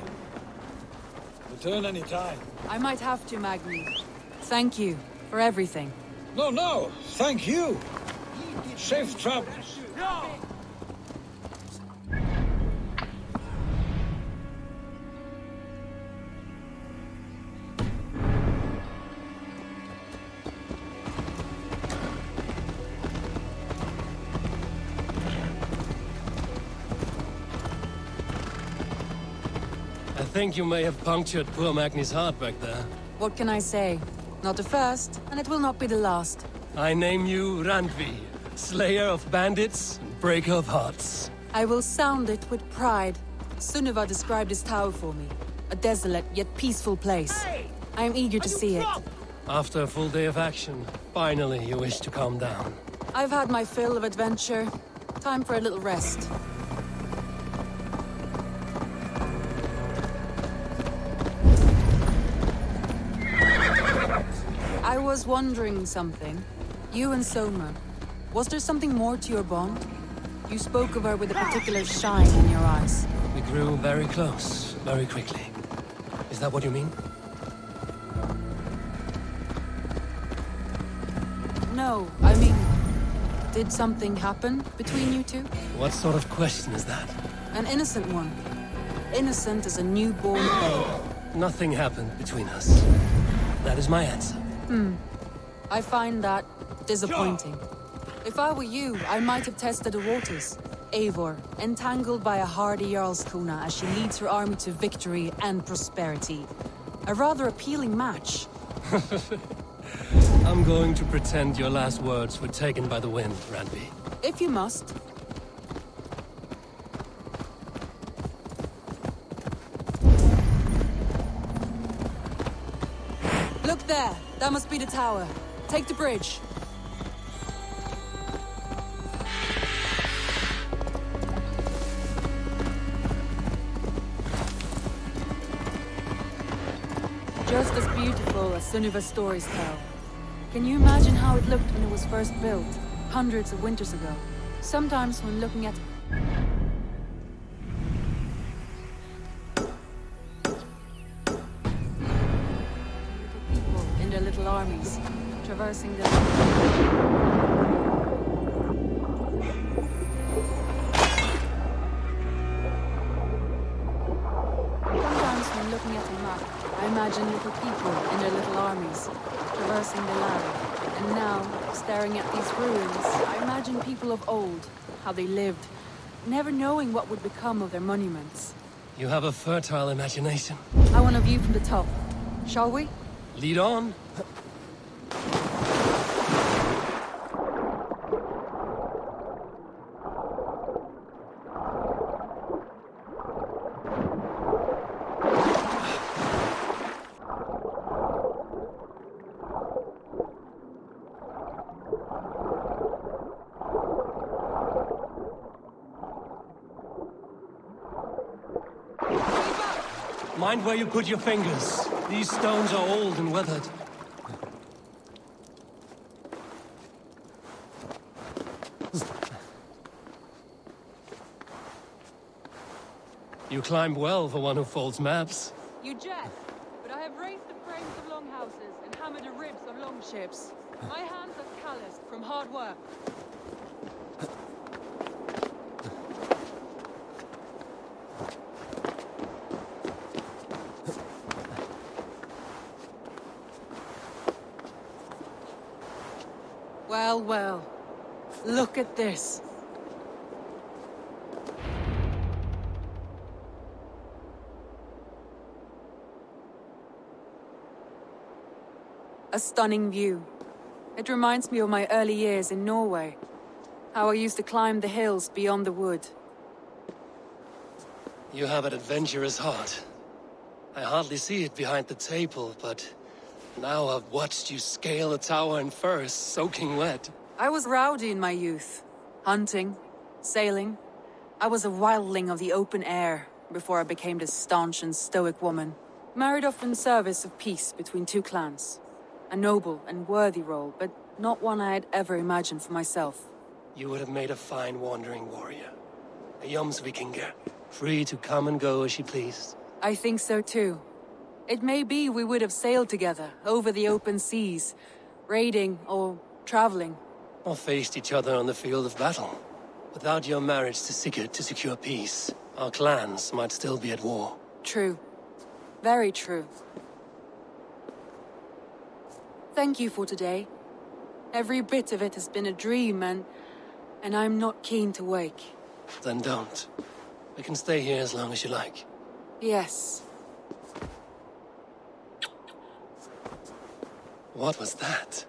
return any time. I might have to, Magni. Thank you for everything. No, thank you. Safe travels. I think you may have punctured poor Magni's heart back there. What can I say? Not the first, and it will not be the last. I name you Randvi, slayer of bandits and breaker of hearts. I will sound it with pride. Sunniva described this tower for me. A desolate yet peaceful place. I am eager to see it. After a full day of action, finally you wish to calm down. I've had my fill of adventure. Time for a little rest. I was wondering something. You and Soma. Was there something more to your bond? You spoke of her with a particular shine in your eyes. We grew very close, very quickly. Is that what you mean? No, I mean... Did something happen between you two? What sort of question is that? An innocent one. Innocent as a newborn babe. Nothing happened between us. That is my answer. I find that disappointing. If I were you, I might have tested the waters. Eivor, entangled by a hardy Jarlskona as she leads her army to victory and prosperity. A rather appealing match. I'm going to pretend your last words were taken by the wind, Randby. If you must. Look there! That must be the tower. Take the bridge. Just as beautiful as Sunniva's stories tell. Can you imagine how it looked when it was first built, hundreds of winters ago? Sometimes when looking at... people in their little armies, traversing the... Sometimes when looking at a map, I imagine little people in their little armies, traversing the land. And now, staring at these ruins, I imagine people of old, how they lived, never knowing what would become of their monuments. You have a fertile imagination. I want a view from the top. Shall we? Lead on. Mind where you put your fingers. These stones are old and weathered. You climb well for one who folds maps. You jest, but I have raised the frames of longhouses and hammered the ribs of longships. My hands are calloused from hard work. Well, well. Look at this. A stunning view. It reminds me of my early years in Norway. How I used to climb the hills beyond the wood. You have an adventurous heart. I hardly see it behind the table, but now I've watched you scale a tower in furs, soaking wet. I was rowdy in my youth. Hunting, sailing. I was a wildling of the open air before I became this staunch and stoic woman. Married off in service of peace between two clans. A noble and worthy role, but not one I had ever imagined for myself. You would have made a fine wandering warrior. A Jomsvikinger, free to come and go as she pleased. I think so too. It may be we would have sailed together over the open seas, raiding or traveling. Or faced each other on the field of battle. Without your marriage to Sigurd to secure peace, our clans might still be at war. True. Very true. Thank you for today. Every bit of it has been a dream, and I'm not keen to wake. Then don't. We can stay here as long as you like. Yes. What was that?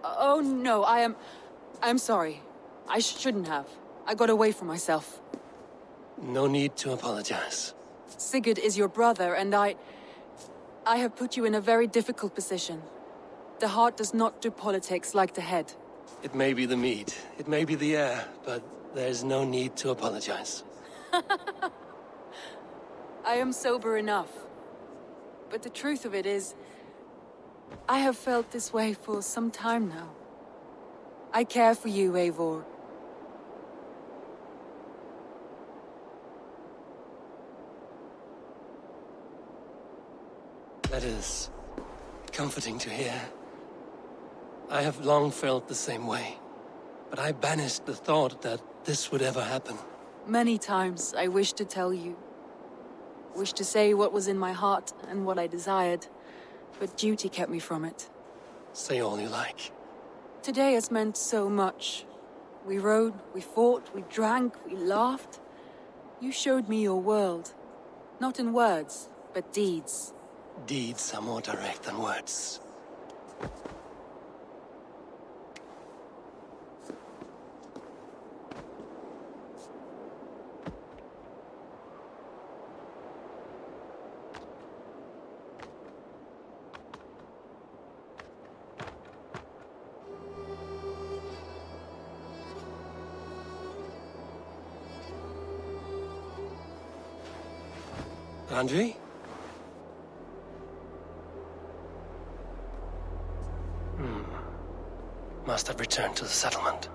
Oh no, I'm sorry. I shouldn't have. I got away from myself. No need to apologize. Sigurd is your brother, and I have put you in a very difficult position. The heart does not do politics like the head. It may be the meat, it may be the air, but there's no need to apologize. I am sober enough. But the truth of it is, I have felt this way for some time now. I care for you, Eivor. That is comforting to hear. I have long felt the same way, but I banished the thought that this would ever happen. Many times I wished to tell you. Wished to say what was in my heart and what I desired, but duty kept me from it. Say all you like. Today has meant so much. We rode, we fought, we drank, we laughed. You showed me your world. Not in words, but deeds. Deeds are more direct than words. Andri? Must have returned to the settlement.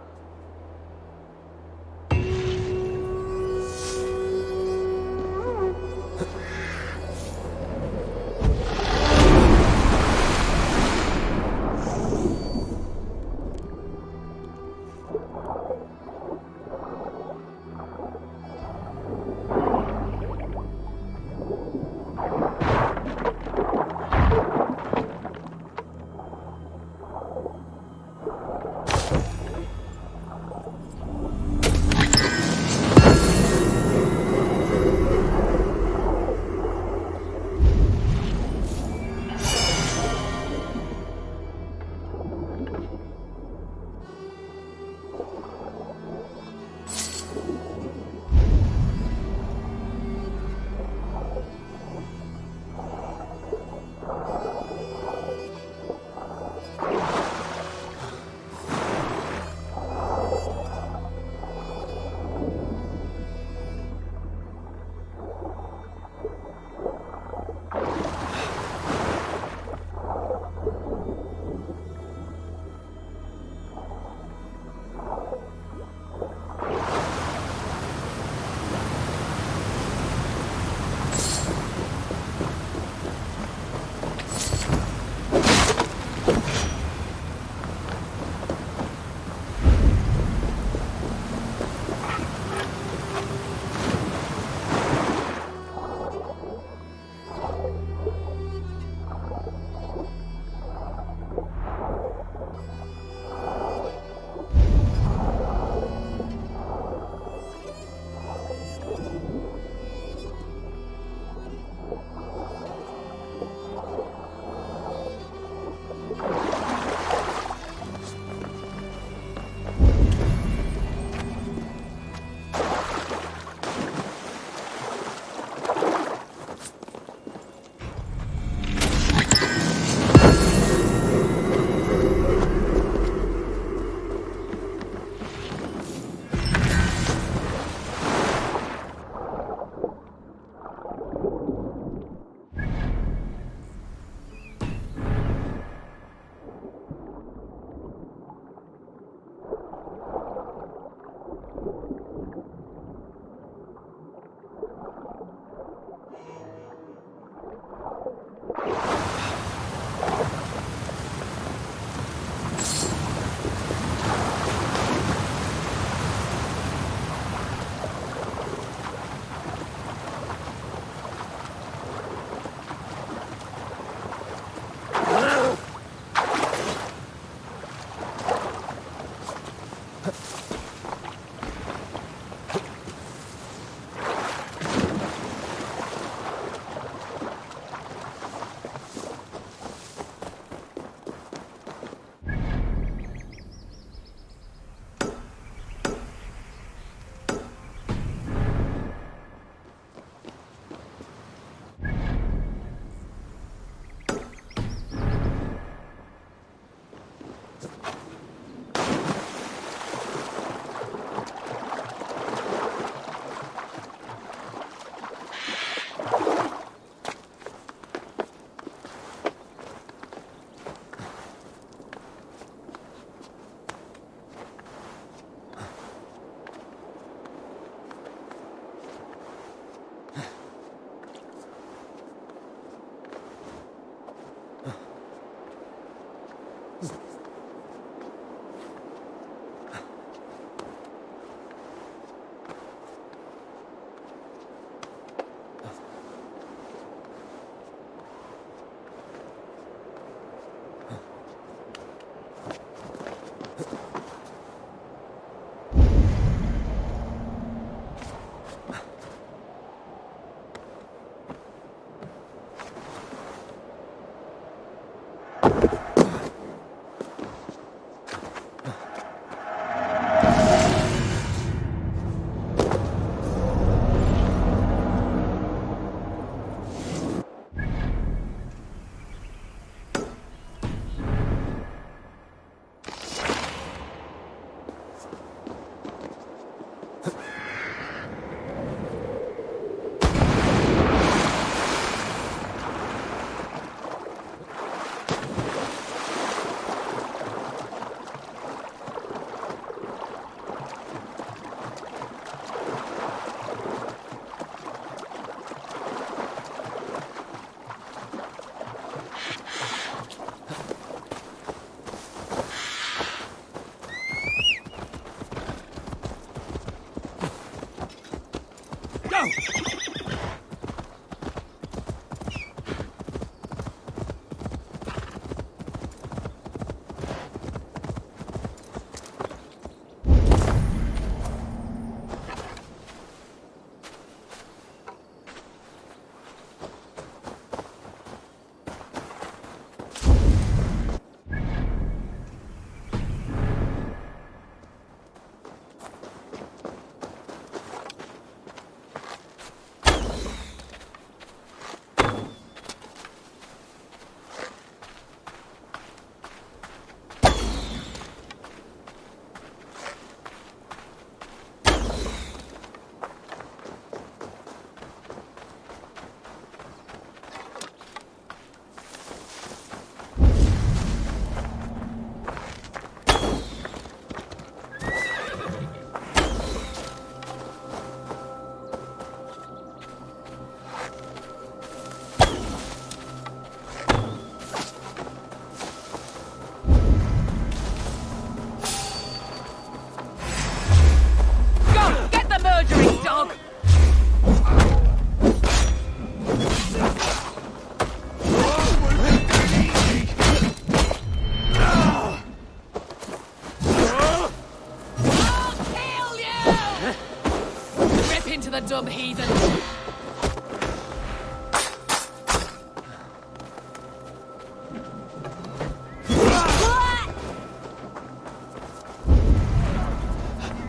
The dumb heathen.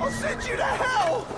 I'll send you to hell!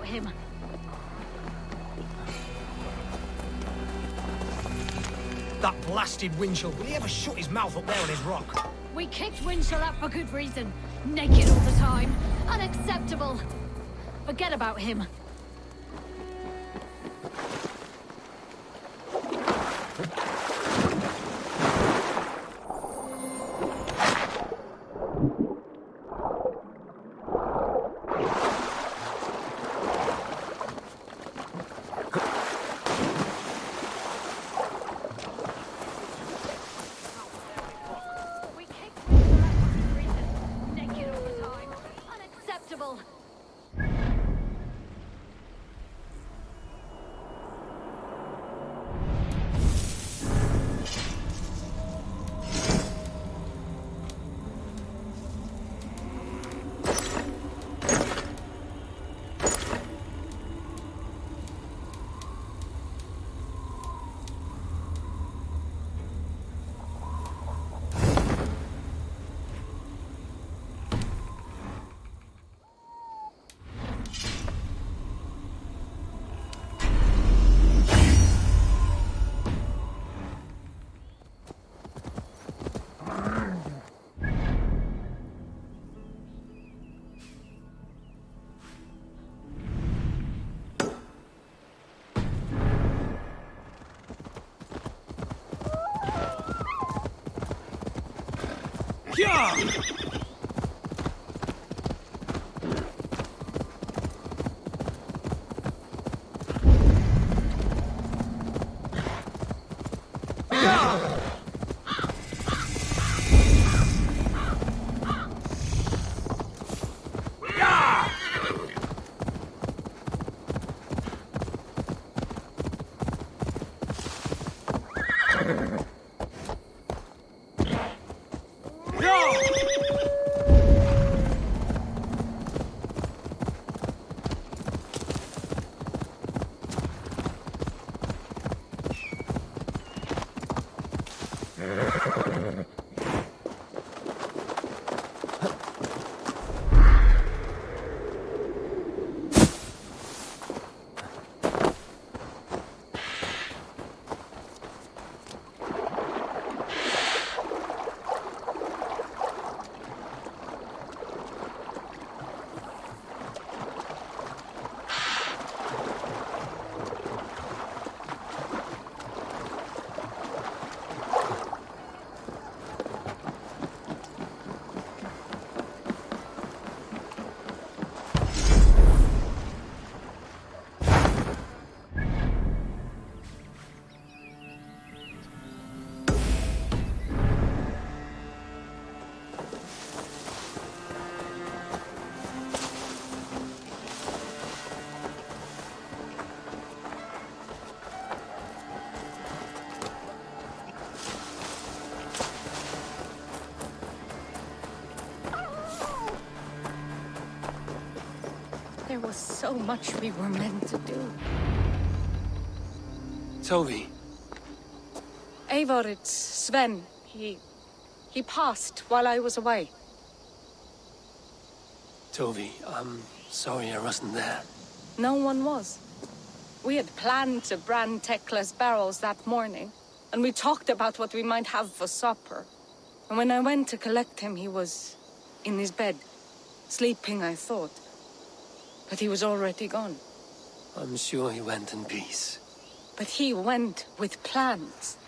Him. That blasted Winchell, will he ever shut his mouth up there on his rock? We kicked Winchell out for good reason. Naked all the time. Unacceptable. Forget about him. Yeah! There was so much we were meant to do. Toby. Eivor, it's Sven. He passed while I was away. Toby, I'm sorry I wasn't there. No one was. We had planned to brand Tekla's barrels that morning, and we talked about what we might have for supper. And when I went to collect him, he was in his bed, sleeping, I thought. But he was already gone. I'm sure he went in peace. But he went with plans.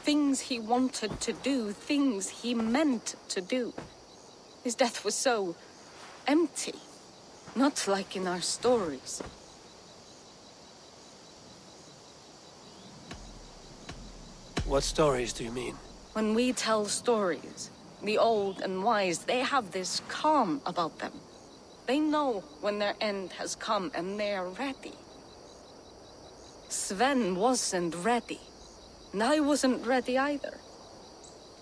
Things he wanted to do, things he meant to do. His death was so empty, not like in our stories. What stories do you mean? When we tell stories, The old and wise, they have this calm about them. They know when their end has come and they're ready. Sven wasn't ready, and I wasn't ready either.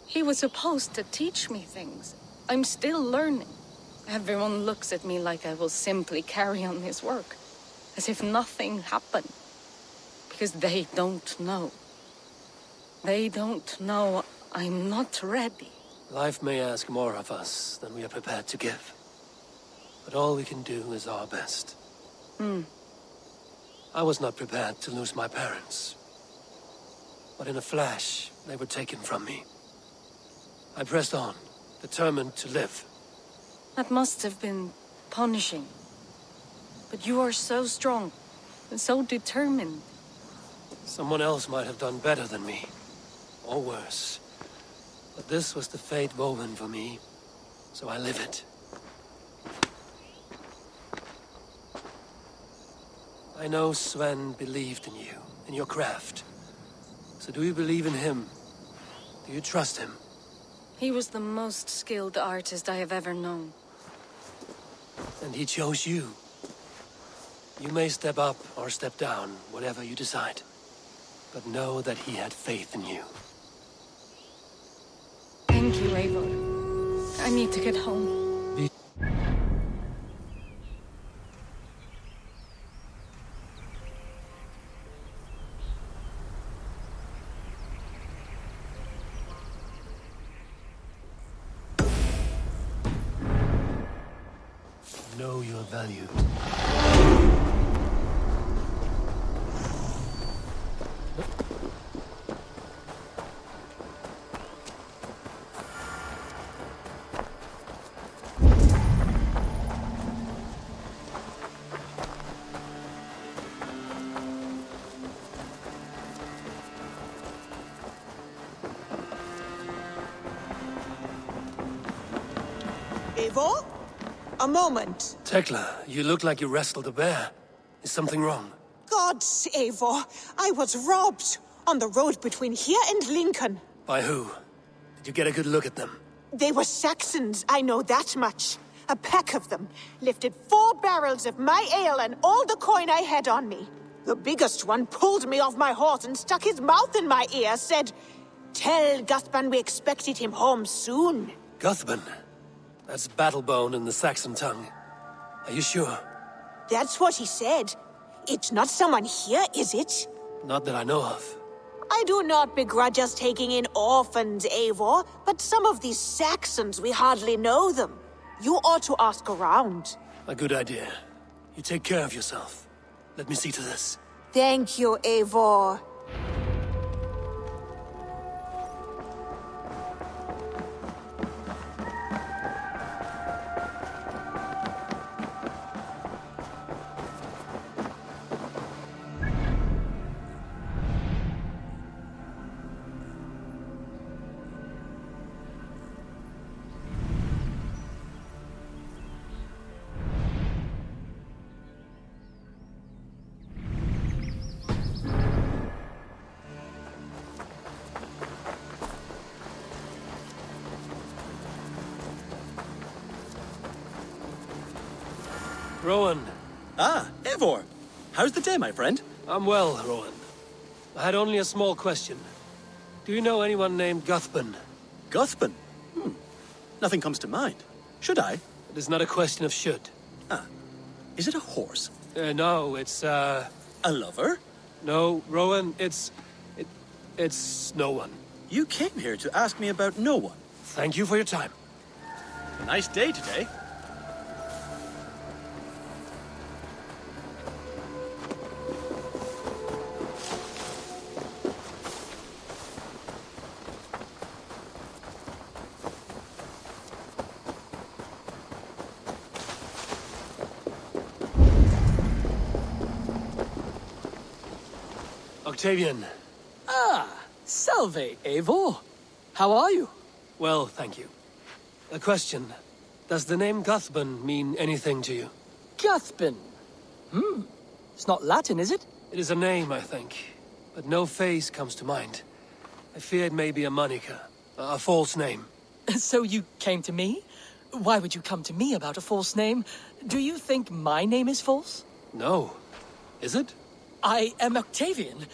He was supposed to teach me things. I'm still learning. Everyone looks at me like I will simply carry on his work, as if nothing happened. Because they don't know. They don't know I'm not ready. Life may ask more of us than we are prepared to give. But all we can do is our best. I was not prepared to lose my parents. But in a flash, they were taken from me. I pressed on, determined to live. That must have been punishing. But you are so strong, and so determined. Someone else might have done better than me. Or worse. But this was the fate woven for me, so I live it. I know Sven believed in you, in your craft. So do you believe in him? Do you trust him? He was the most skilled artist I have ever known. And he chose you. You may step up or step down, whatever you decide. But know that he had faith in you. Thank you, Eivor. I need to get home. Know your value. Eivor? A moment. Tekla, you look like you wrestled a bear. Is something wrong? Gods, Eivor, I was robbed on the road between here and Lincoln. By who? Did you get a good look at them? They were Saxons, I know that much. A pack of them lifted 4 barrels of my ale and all the coin I had on me. The biggest one pulled me off my horse and stuck his mouth in my ear, said, "Tell Guthban we expected him home soon." Guthban? That's Battlebone in the Saxon tongue. Are you sure? That's what he said. It's not someone here, is it? Not that I know of. I do not begrudge us taking in orphans, Eivor, but some of these Saxons, we hardly know them. You ought to ask around. A good idea. You take care of yourself. Let me see to this. Thank you, Eivor. Rowan. Ah, Eivor. How's the day, my friend? I'm well, Rowan. I had only a small question. Do you know anyone named Guthban? Guthban? Nothing comes to mind. Should I? It is not a question of should. Ah. Is it a horse? No, it's, A lover? No, Rowan, it's no one. You came here to ask me about no one. Thank you for your time. A nice day today. Octavian. Ah, salve, Eivor. How are you? Well, thank you. A question. Does the name Guthban mean anything to you? Guthban? It's not Latin, is it? It is a name, I think. But no face comes to mind. I fear it may be a moniker. A false name. So you came to me? Why would you come to me about a false name? Do you think my name is false? No. Is it? I am Octavian.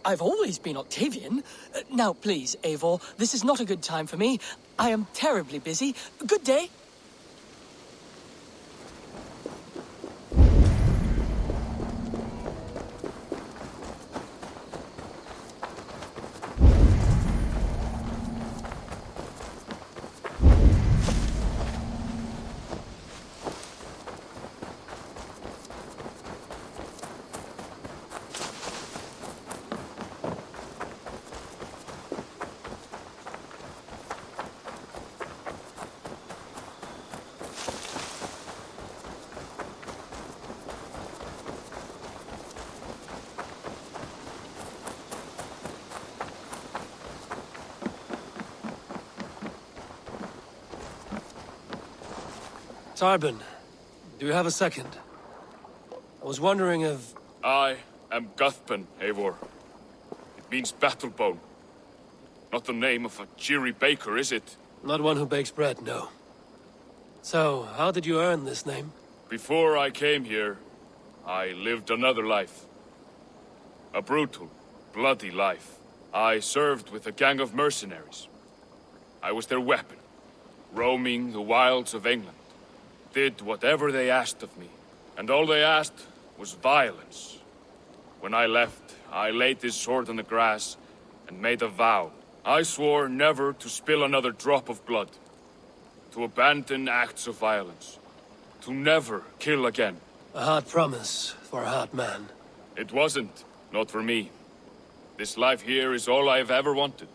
I've always been Octavian. Now, please, Eivor, this is not a good time for me. I am terribly busy. Good day. Tarbin, do you have a second? I was wondering if... I am Guthpan, Eivor. It means battlebone. Not the name of a cheery baker, is it? Not one who bakes bread, no. So, how did you earn this name? Before I came here, I lived another life. A brutal, bloody life. I served with a gang of mercenaries. I was their weapon, roaming the wilds of England. Did whatever they asked of me, and all they asked was violence. When I left, I laid this sword on the grass and made a vow. I swore never to spill another drop of blood, to abandon acts of violence, to never kill again. A hard promise for a hard man. It wasn't, not for me. This life here is all I've ever wanted.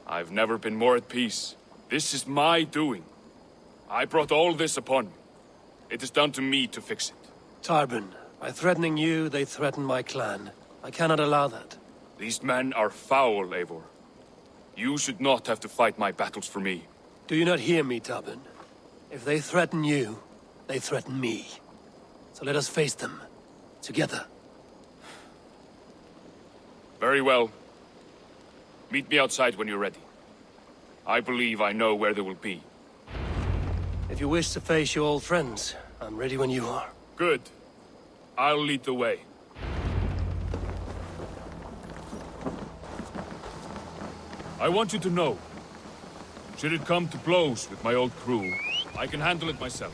I've never been more at peace. This is my doing. I brought all this upon me. It is down to me to fix it. Tarbin, by threatening you, they threaten my clan. I cannot allow that. These men are foul, Eivor. You should not have to fight my battles for me. Do you not hear me, Tarbin? If they threaten you, they threaten me. So let us face them. Together. Very well. Meet me outside when you're ready. I believe I know where they will be. If you wish to face your old friends, I'm ready when you are. Good. I'll lead the way. I want you to know, should it come to blows with my old crew, I can handle it myself.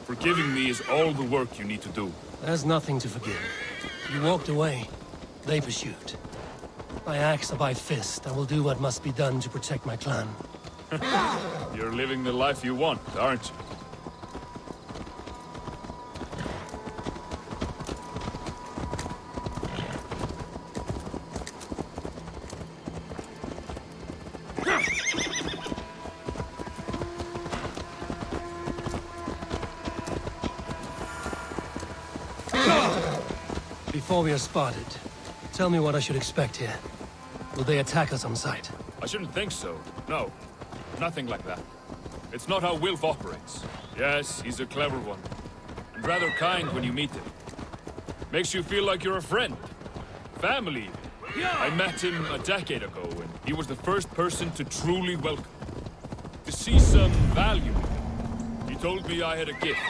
Forgiving me is all the work you need to do. There's nothing to forgive. You walked away. They pursued. By axe or by fist, I will do what must be done to protect my clan. You're living the life you want, aren't you? Before we are spotted, tell me what I should expect here. Will they attack us on sight? I shouldn't think so. No. Nothing like that. It's not how Wilf operates. Yes, he's a clever one. And rather kind when you meet him. Makes you feel like you're a friend. Family. I met him a decade ago, and he was the first person to truly welcome me. To see some value in me. He told me I had a gift.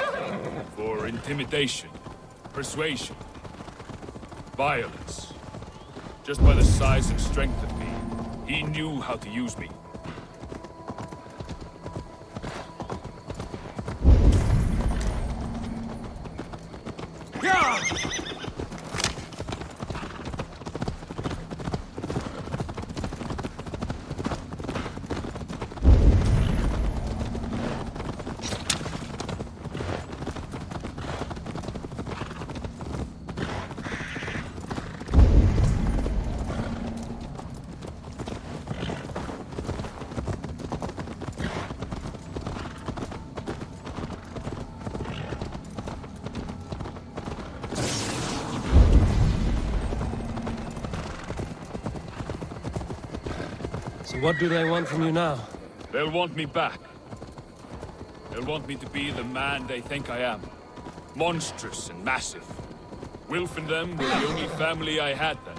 For intimidation. Persuasion. Violence. Just by the size and strength of me, he knew how to use me. So what do they want from you now? They'll want me back. They'll want me to be the man they think I am. Monstrous and massive. Wilf and them were the only family I had then.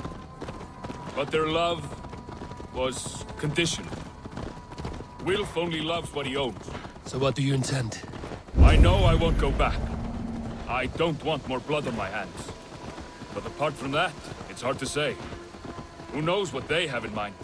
But their love was conditional. Wilf only loves what he owns. So what do you intend? I know I won't go back. I don't want more blood on my hands. But apart from that, it's hard to say. Who knows what they have in mind?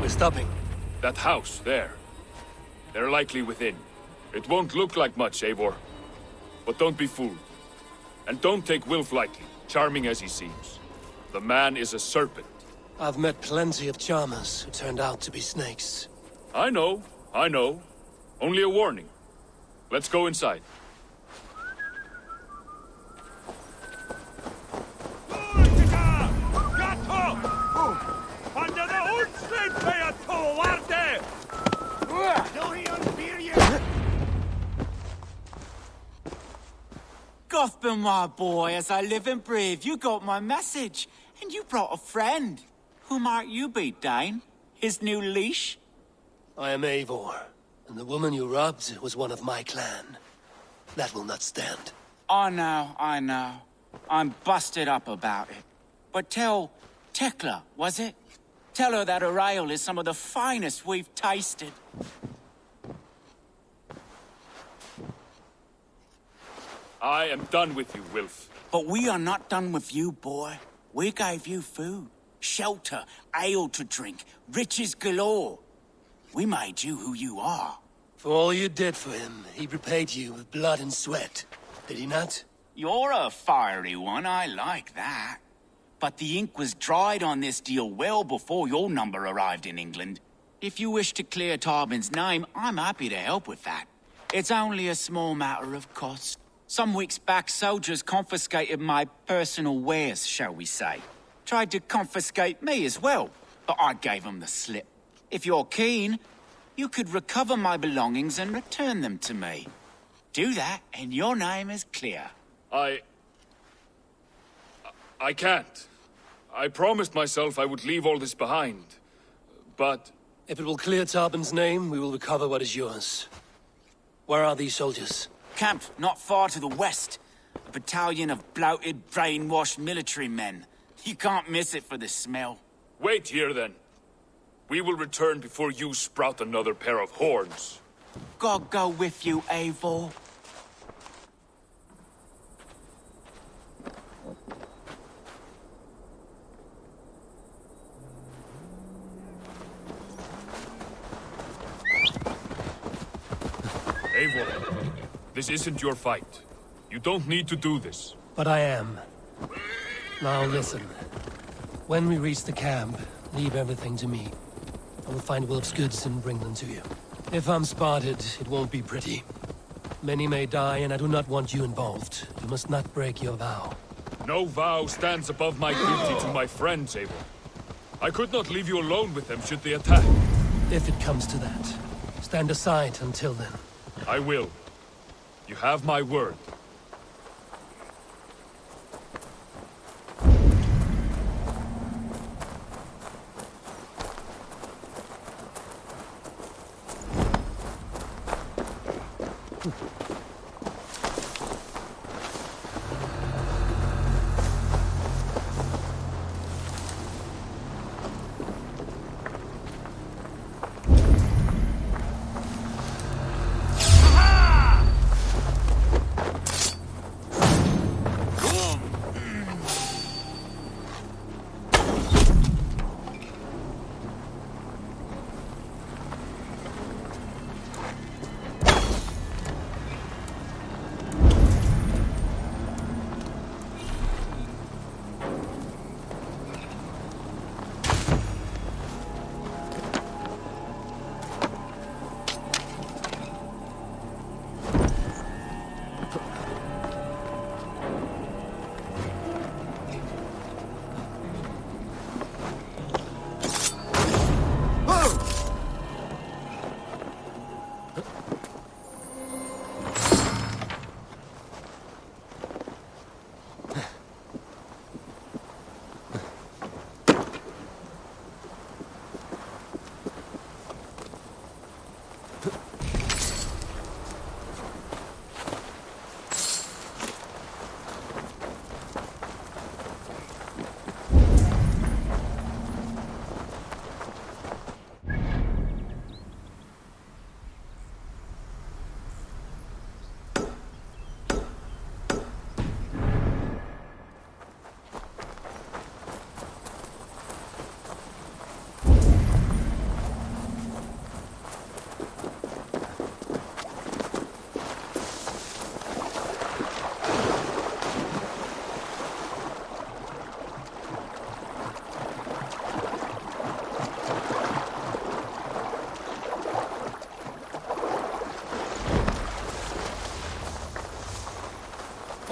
Stopping. That house, there. They're likely within. It won't look like much, Eivor. But don't be fooled. And don't take Wilf lightly, charming as he seems. The man is a serpent. I've met plenty of charmers who turned out to be snakes. I know. Only a warning. Let's go inside. Gotham, my boy, as I live and breathe, you got my message. And you brought a friend. Who might you be, Dane? His new leash? I am Eivor, and the woman you robbed was one of my clan. That will not stand. I know. I'm busted up about it. But tell Tekla, was it? Tell her that her ale is some of the finest we've tasted. I am done with you, Wilf. But we are not done with you, boy. We gave you food, shelter, ale to drink, riches galore. We made you who you are. For all you did for him, he repaid you with blood and sweat. Did he not? You're a fiery one, I like that. But the ink was dried on this deal well before your number arrived in England. If you wish to clear Tarbin's name, I'm happy to help with that. It's only a small matter of cost. Some weeks back, soldiers confiscated my personal wares, shall we say. Tried to confiscate me as well, but I gave them the slip. If you're keen, you could recover my belongings and return them to me. Do that, and your name is clear. I can't. I promised myself I would leave all this behind. But... If it will clear Tarbin's name, we will recover what is yours. Where are these soldiers? Camped not far to the west. A battalion of bloated, brainwashed military men. You can't miss it for the smell. Wait here, then. We will return before you sprout another pair of horns. God go with you, Eivor. Eivor, this isn't your fight. You don't need to do this. But I am. Now listen. When we reach the camp, leave everything to me. I will find Wilf's goods and bring them to you. If I'm spotted, it won't be pretty. Many may die, and I do not want you involved. You must not break your vow. No vow stands above my duty to my friends, Eivor. I could not leave you alone with them should they attack. If it comes to that, stand aside until then. I will. You have my word.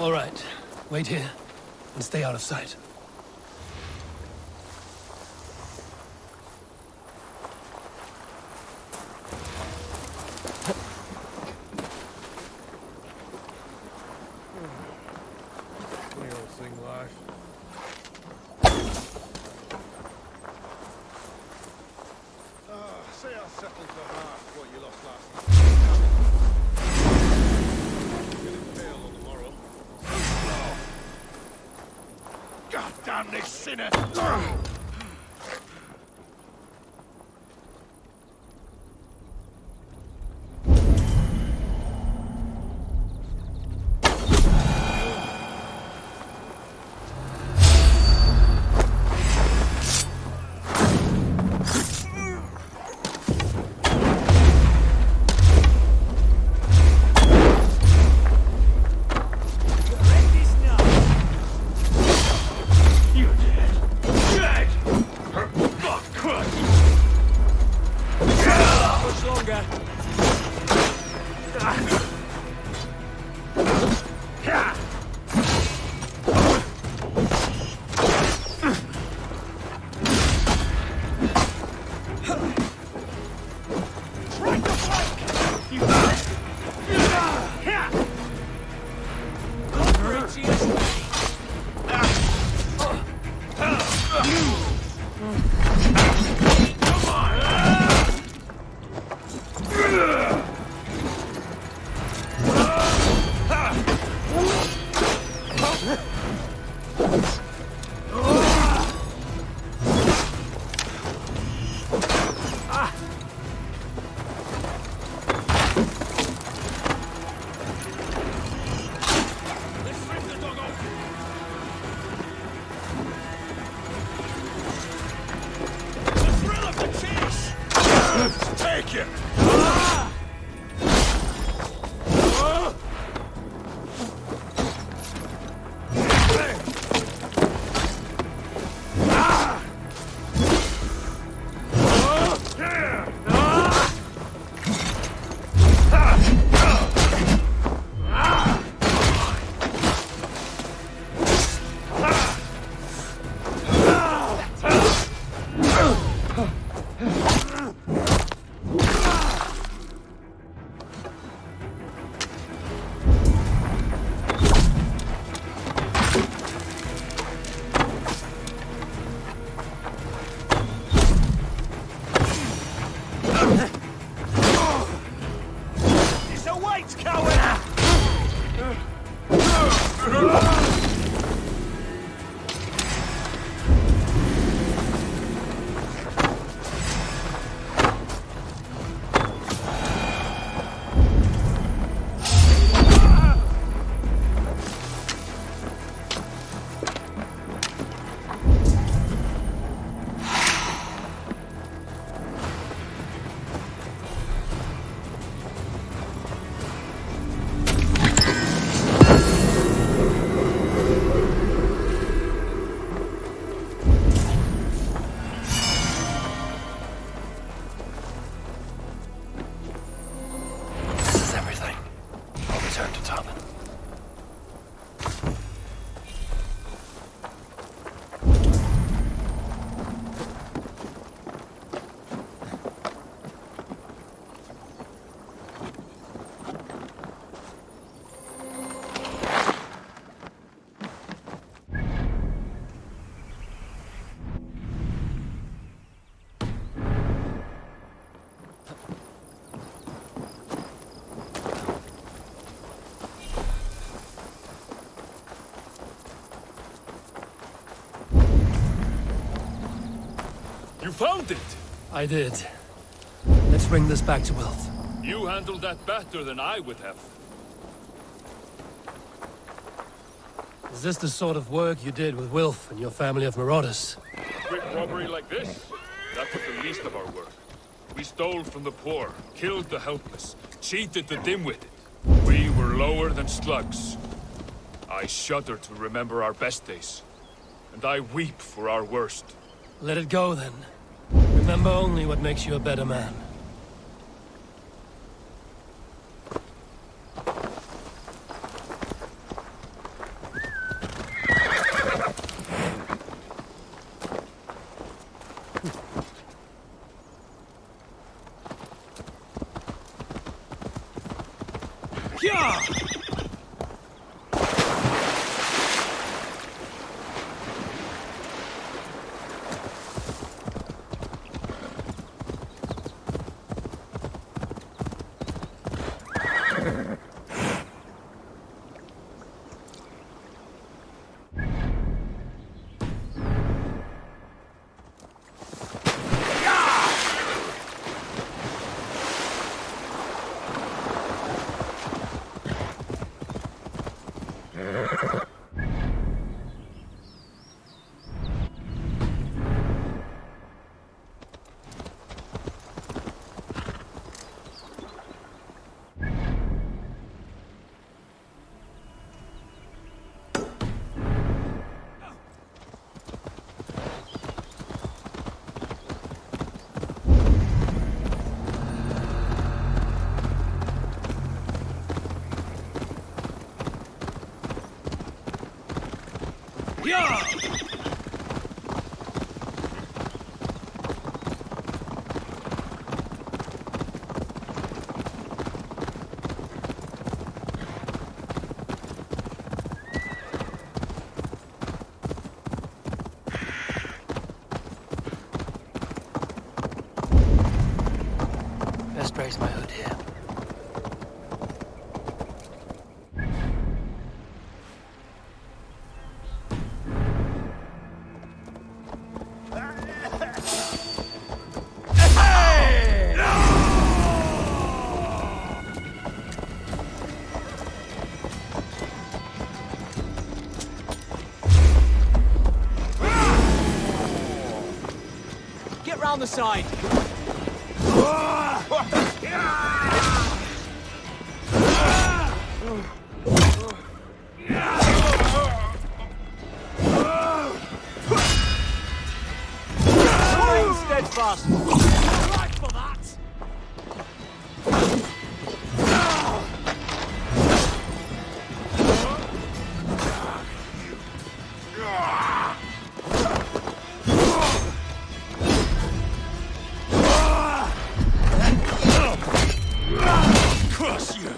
All right. Wait here and stay out of sight. Say I settled to half what you lost last night. Getting pale on the morrow. God damn this sinner! You found it! I did. Let's bring this back to Wilf. You handled that better than I would have. Is this the sort of work you did with Wilf and your family of marauders? A quick robbery like this? That was the least of our work. We stole from the poor, killed the helpless, cheated the dim-witted. We were lower than slugs. I shudder to remember our best days. And I weep for our worst. Let it go, then. Remember only what makes you a better man. Best raise my hood here. Get round the side. Remain steadfast. Right for that. Crush you!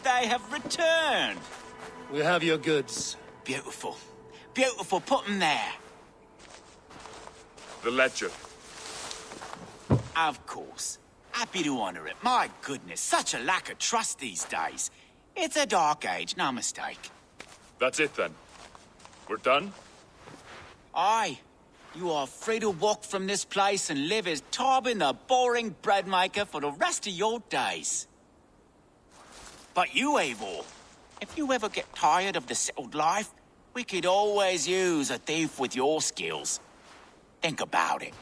They have returned. We have your goods. Beautiful. Beautiful. Put them there. The ledger. Of course. Happy to honor it. My goodness, such a lack of trust these days. It's a dark age, no mistake. That's it then. We're done? Aye. You are free to walk from this place and live as Tarbin the boring bread maker for the rest of your days. But you, Eivor, if you ever get tired of the settled life, we could always use a thief with your skills. Think about it.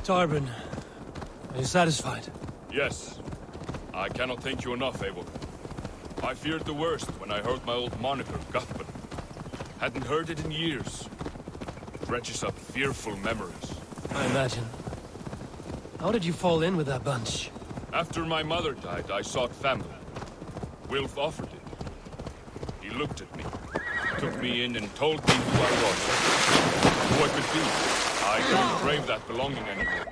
Tarbin, Are you satisfied? Yes. I cannot thank you enough, Eivor. I feared the worst when I heard my old moniker, Guthman. Hadn't heard it in years. Dredges up fearful memories. I imagine. How did you fall in with that bunch? After my mother died, I sought family. Wilf offered it. He looked at me, took me in and told me who I was. Who I could be. I don't crave that belonging anymore.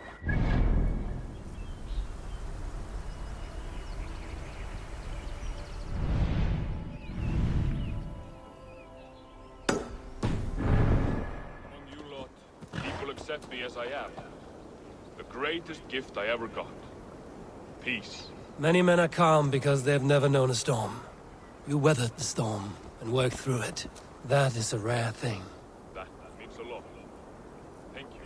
Among you lot, people accept me as I am. The greatest gift I ever got. Peace. Many men are calm because they have never known a storm. You weathered the storm and worked through it. That is a rare thing. That means a lot. Thank you.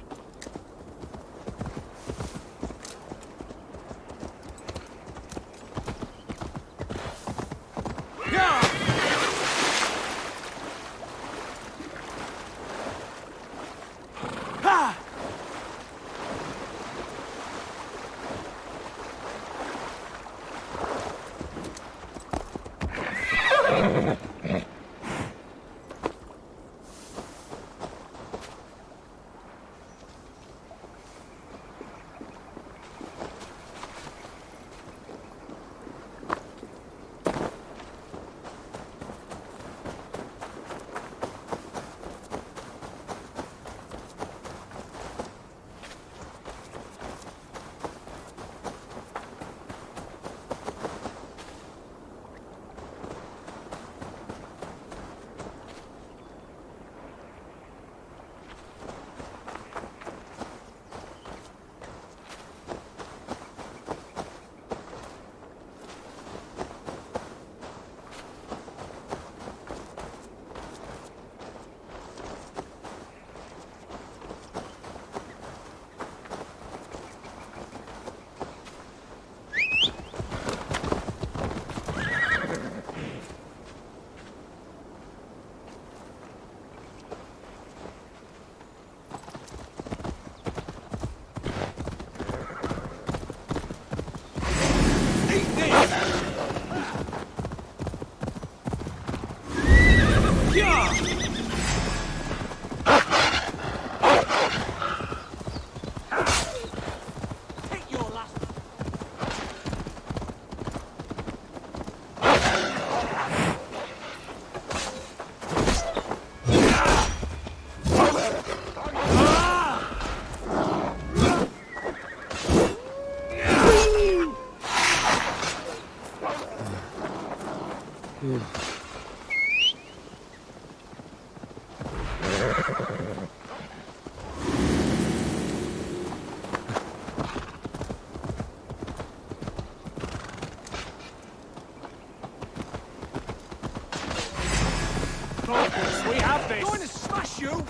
We have this! Going to smash you!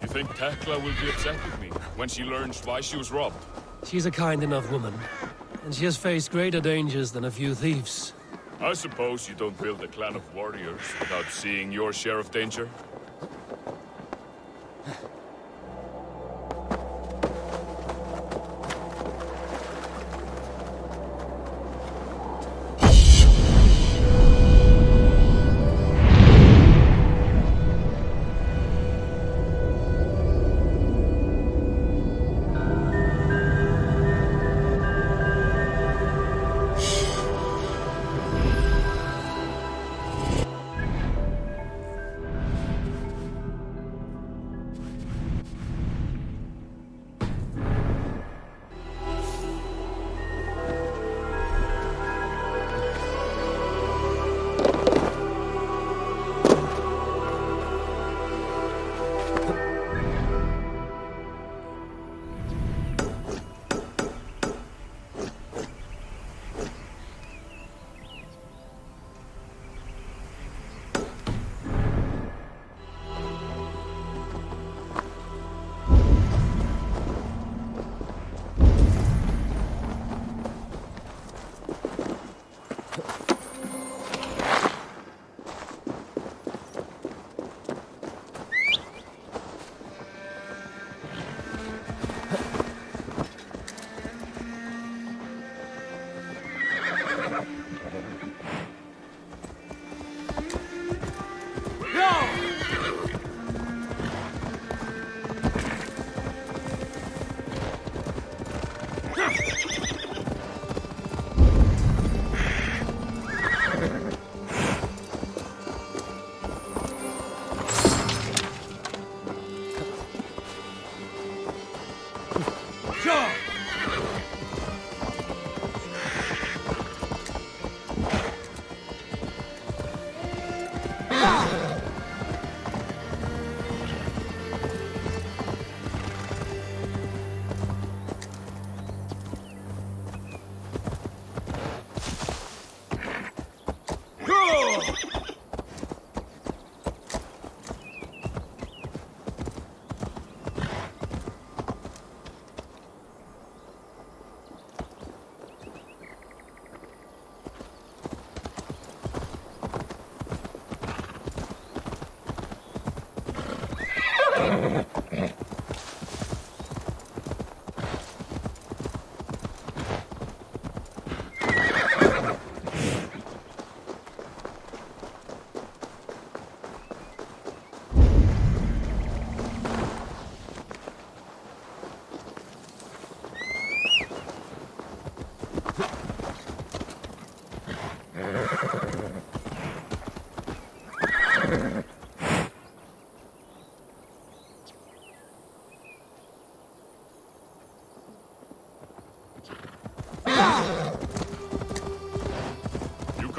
I think Tekla will be upset with me when she learns why she was robbed. She's a kind enough woman, and she has faced greater dangers than a few thieves. I suppose you don't build a clan of warriors without seeing your share of danger?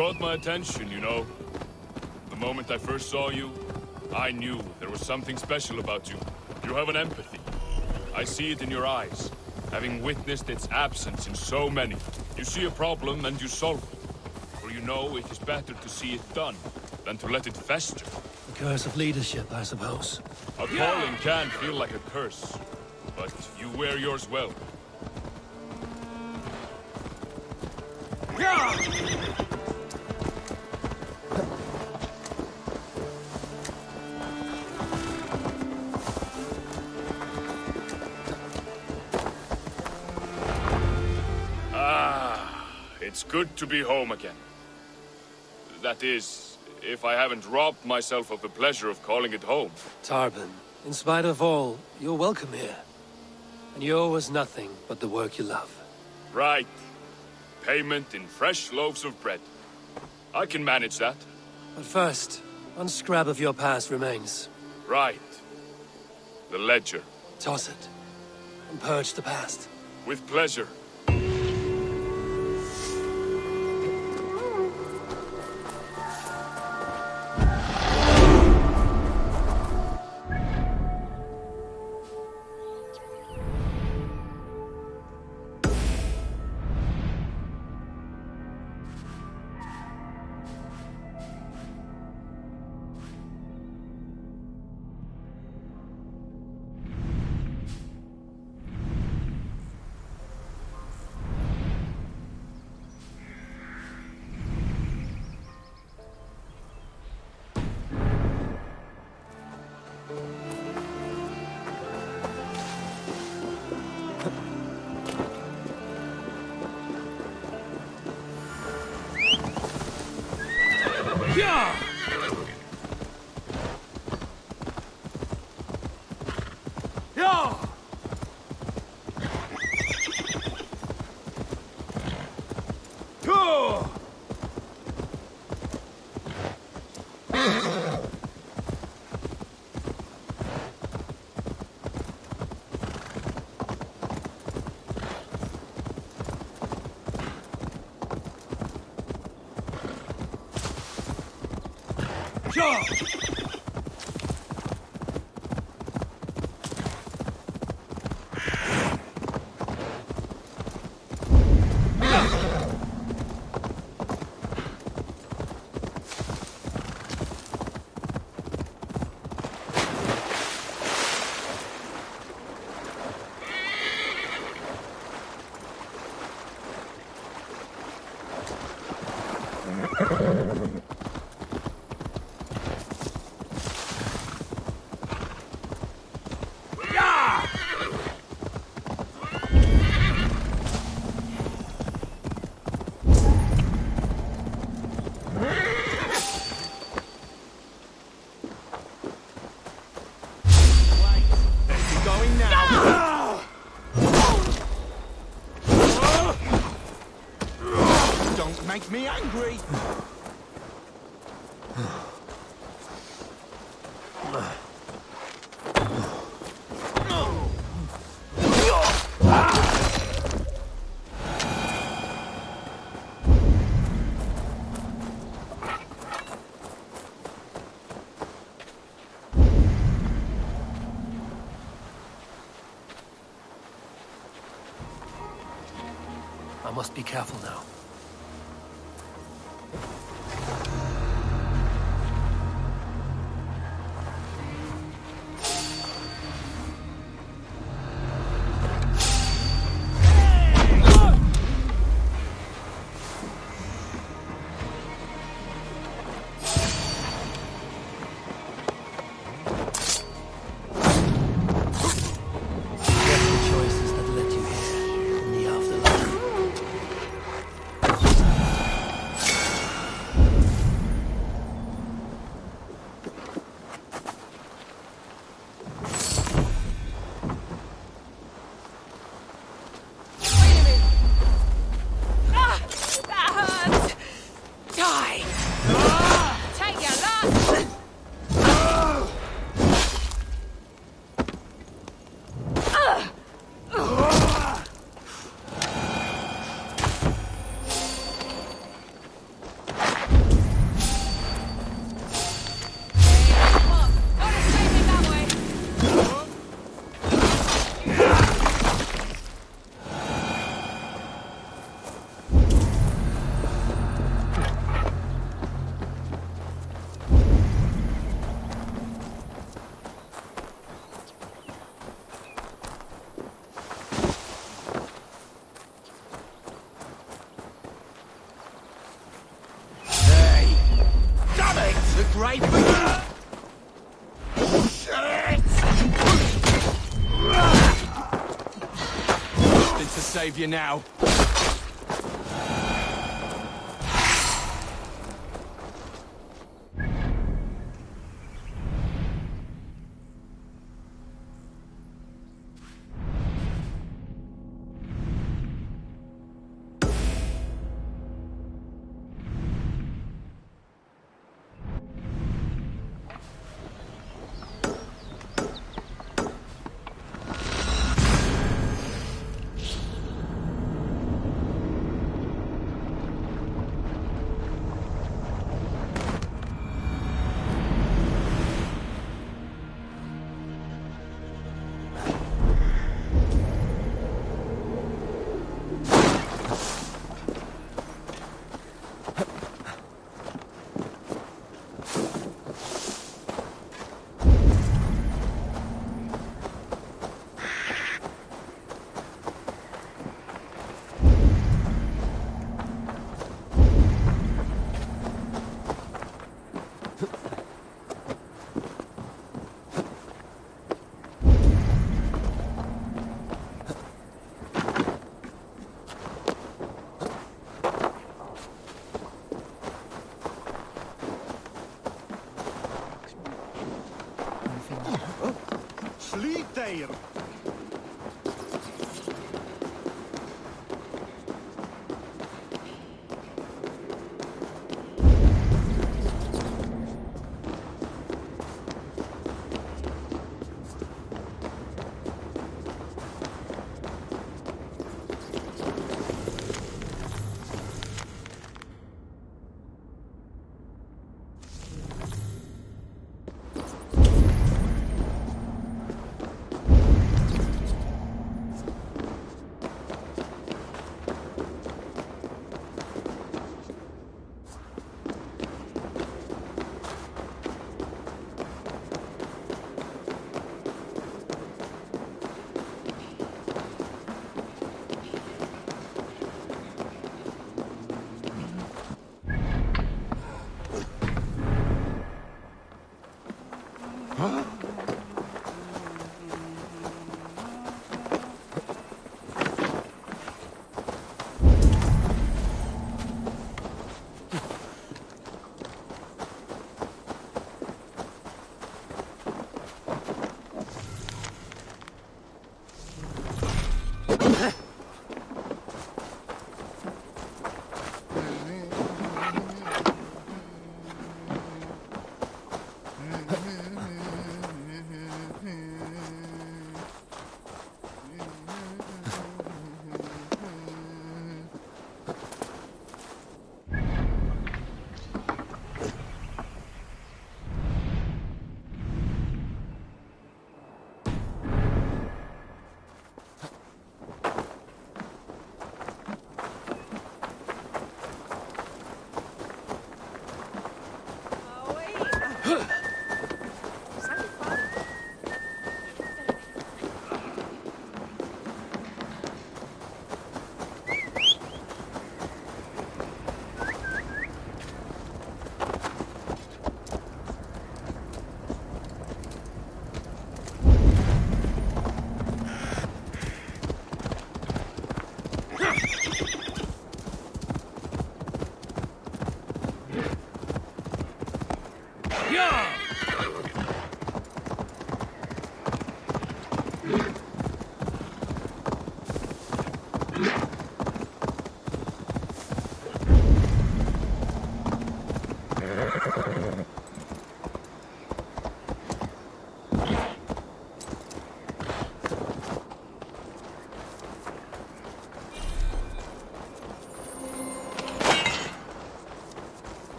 Caught my attention, you know. The moment I first saw you, I knew there was something special about you. You have an empathy. I see it in your eyes, having witnessed its absence in so many. You see a problem and you solve it. For you know it is better to see it done than to let it fester. The curse of leadership, I suppose. A calling can feel like a curse, but you wear yours well. It's good to be home again. That is, if I haven't robbed myself of the pleasure of calling it home. Tarban, in spite of all, you're welcome here. And you owe us nothing but the work you love. Right. Payment in fresh loaves of bread. I can manage that. But first, one scrap of your past remains. Right. The ledger. Toss it, and purge the past. With pleasure. Yeah! Yeah! Go! Yeah! Going now. Don't make me angry. I must be careful now. Great. Shit! Nothing to save you now. Eivor.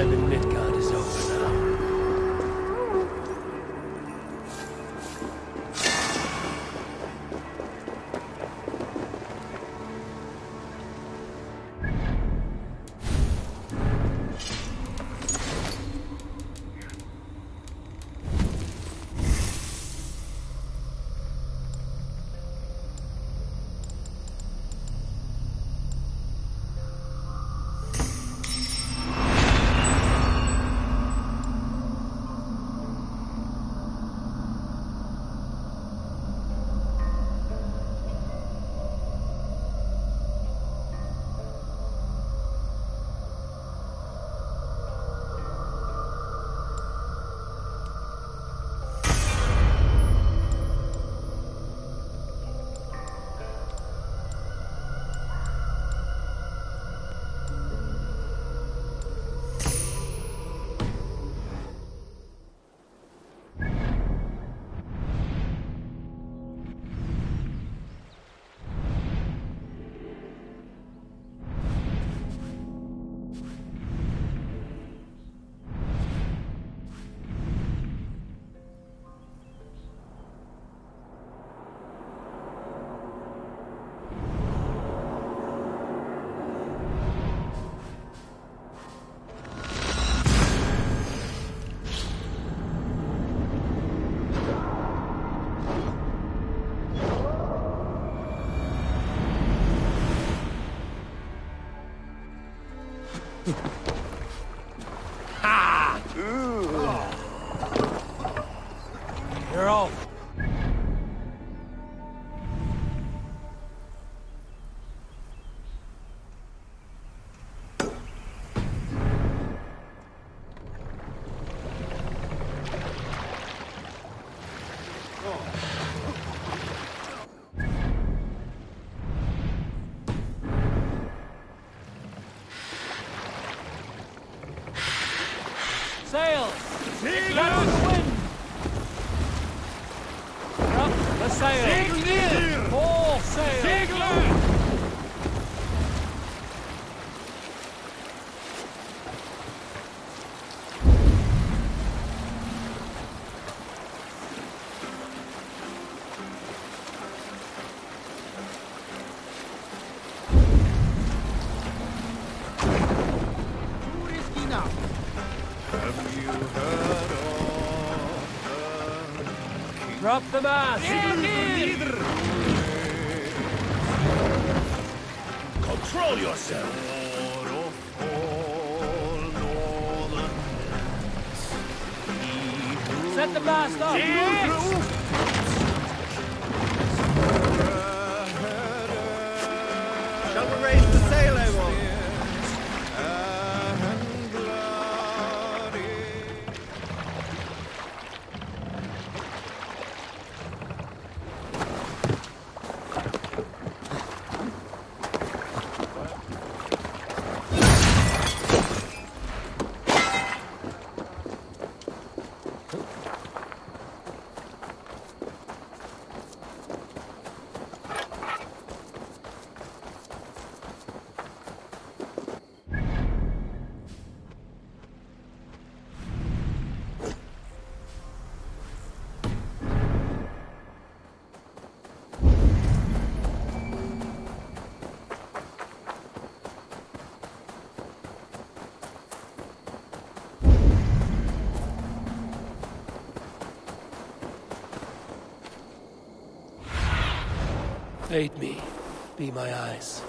time in Midgard is over now. You're off. Sail! Gather the wind! Up the sail! Segel near! All sail! Segler! Drop the mast! Control yourself! Set the mast up! Shall we raise the sail, Eivor? Aid me. Be my eyes.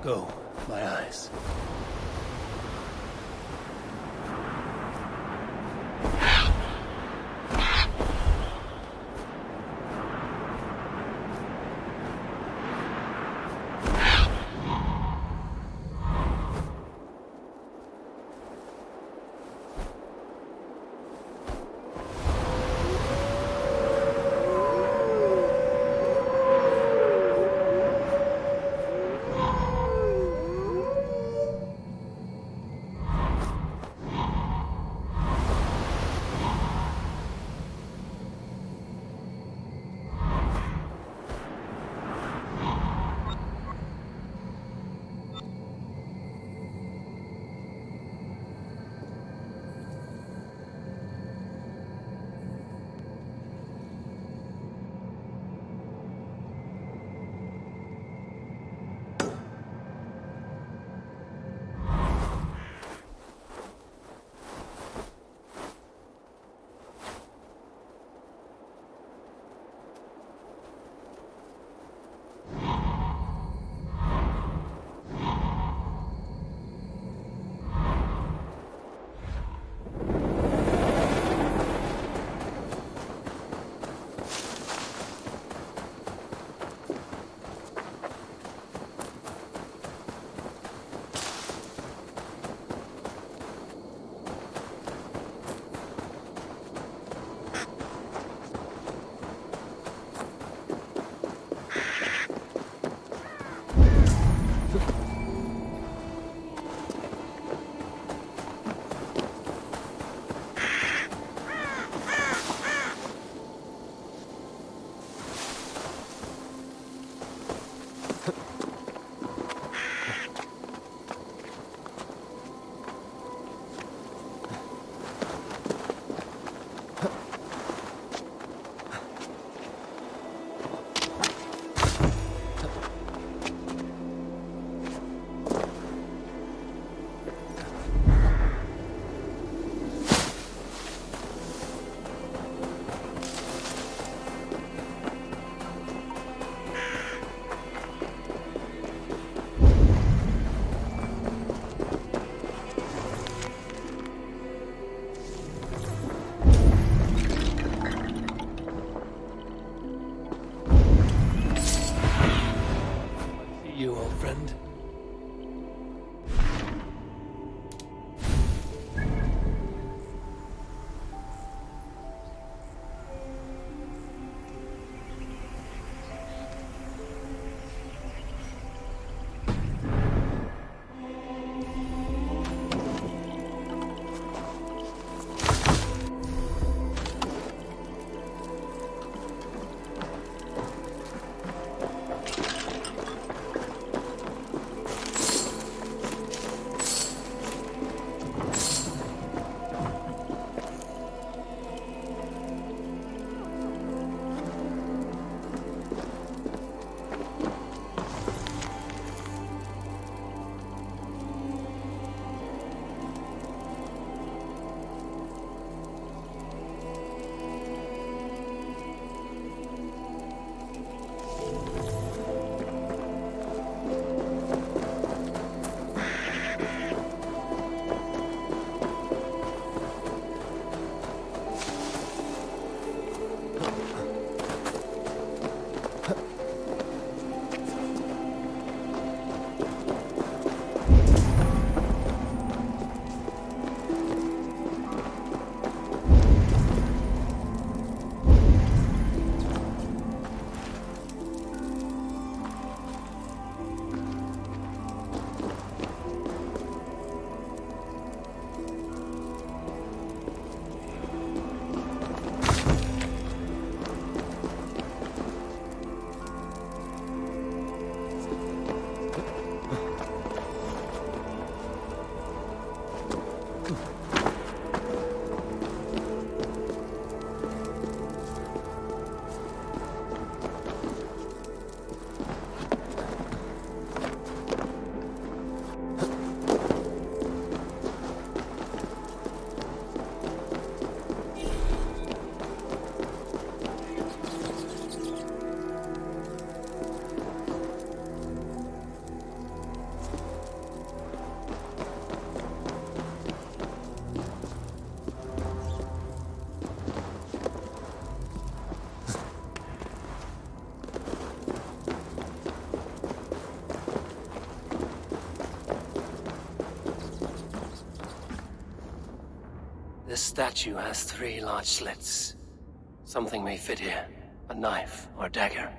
Go, my eyes. statue has 3 large slits. Something may fit here. A knife or dagger.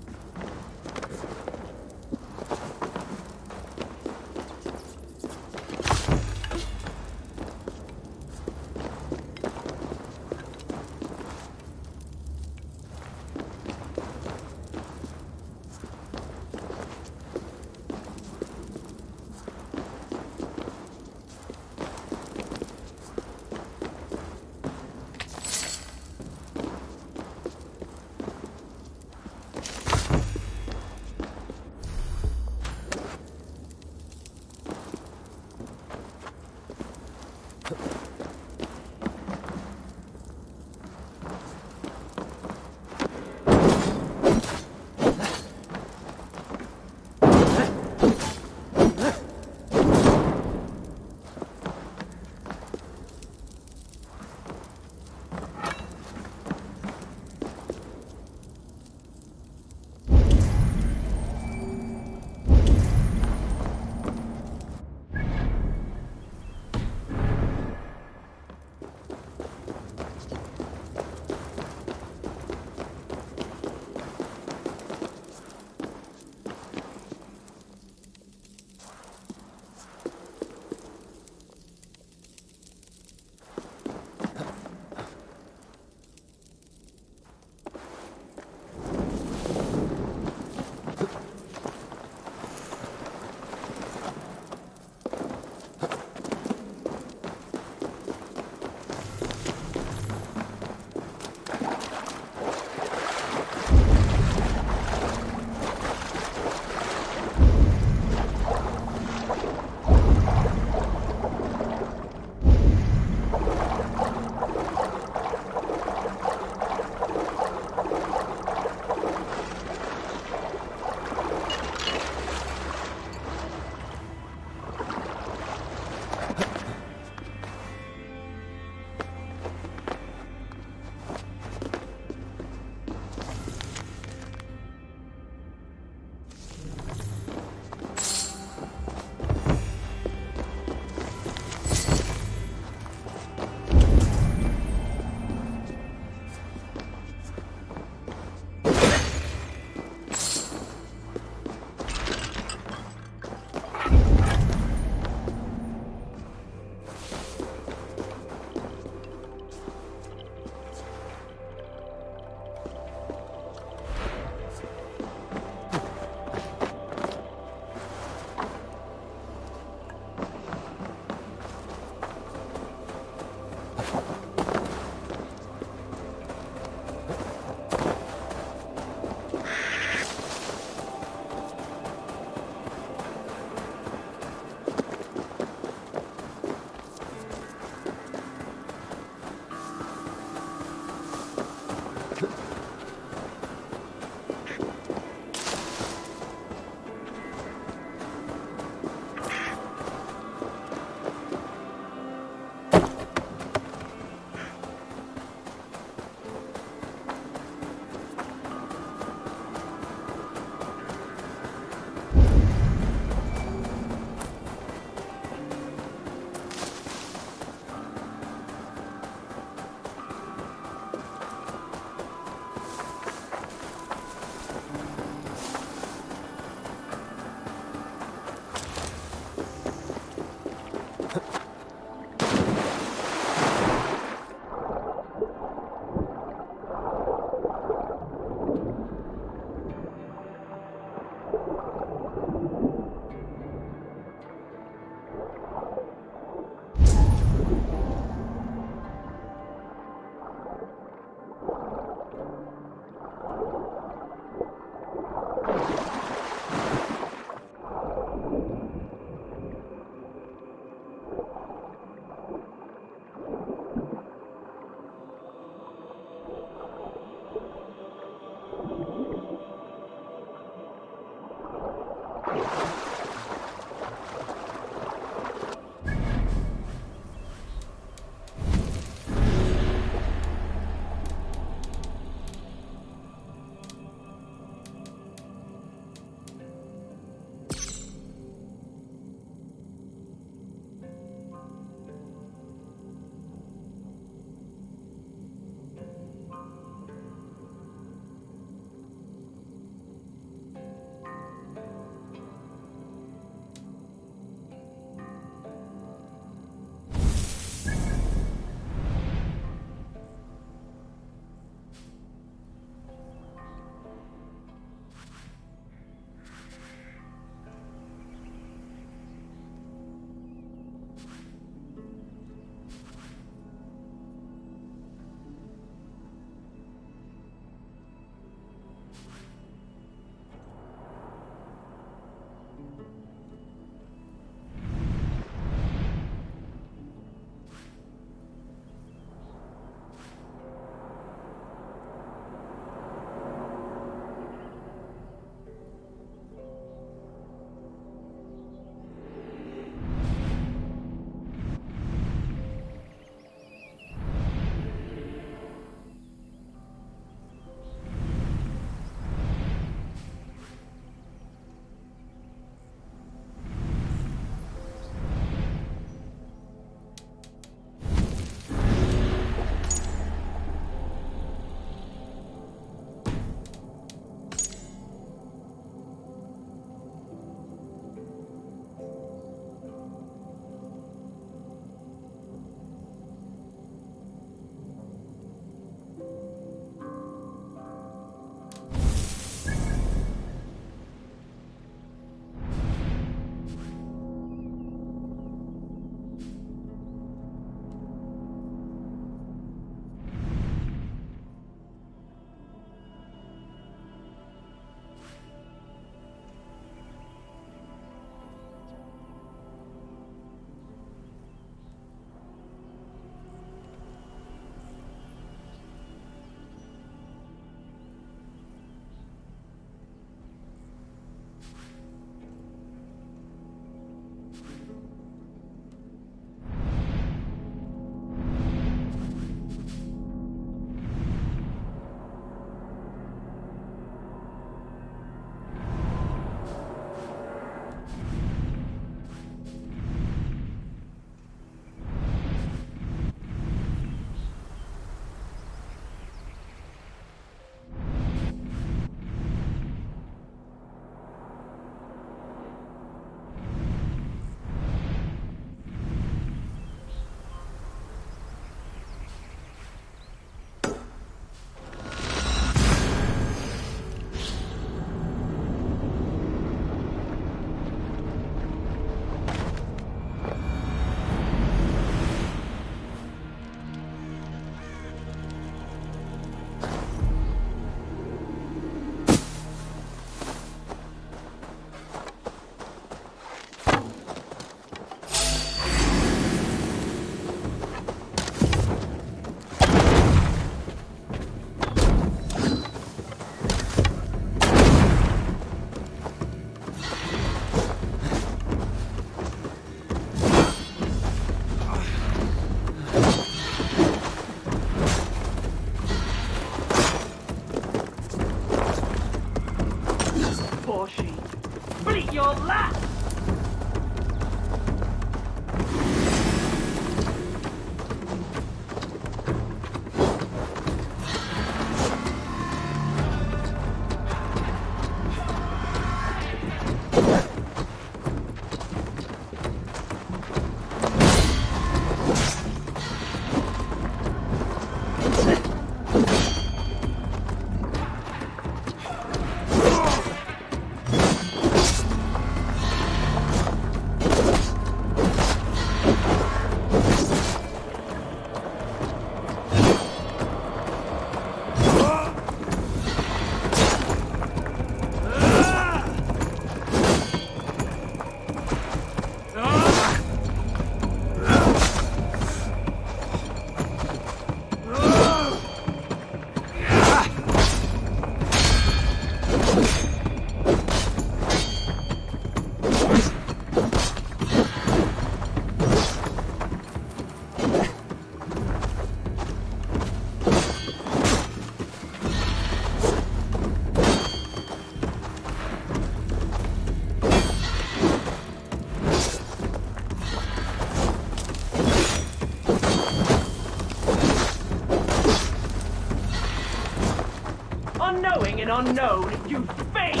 unknown, you fiend!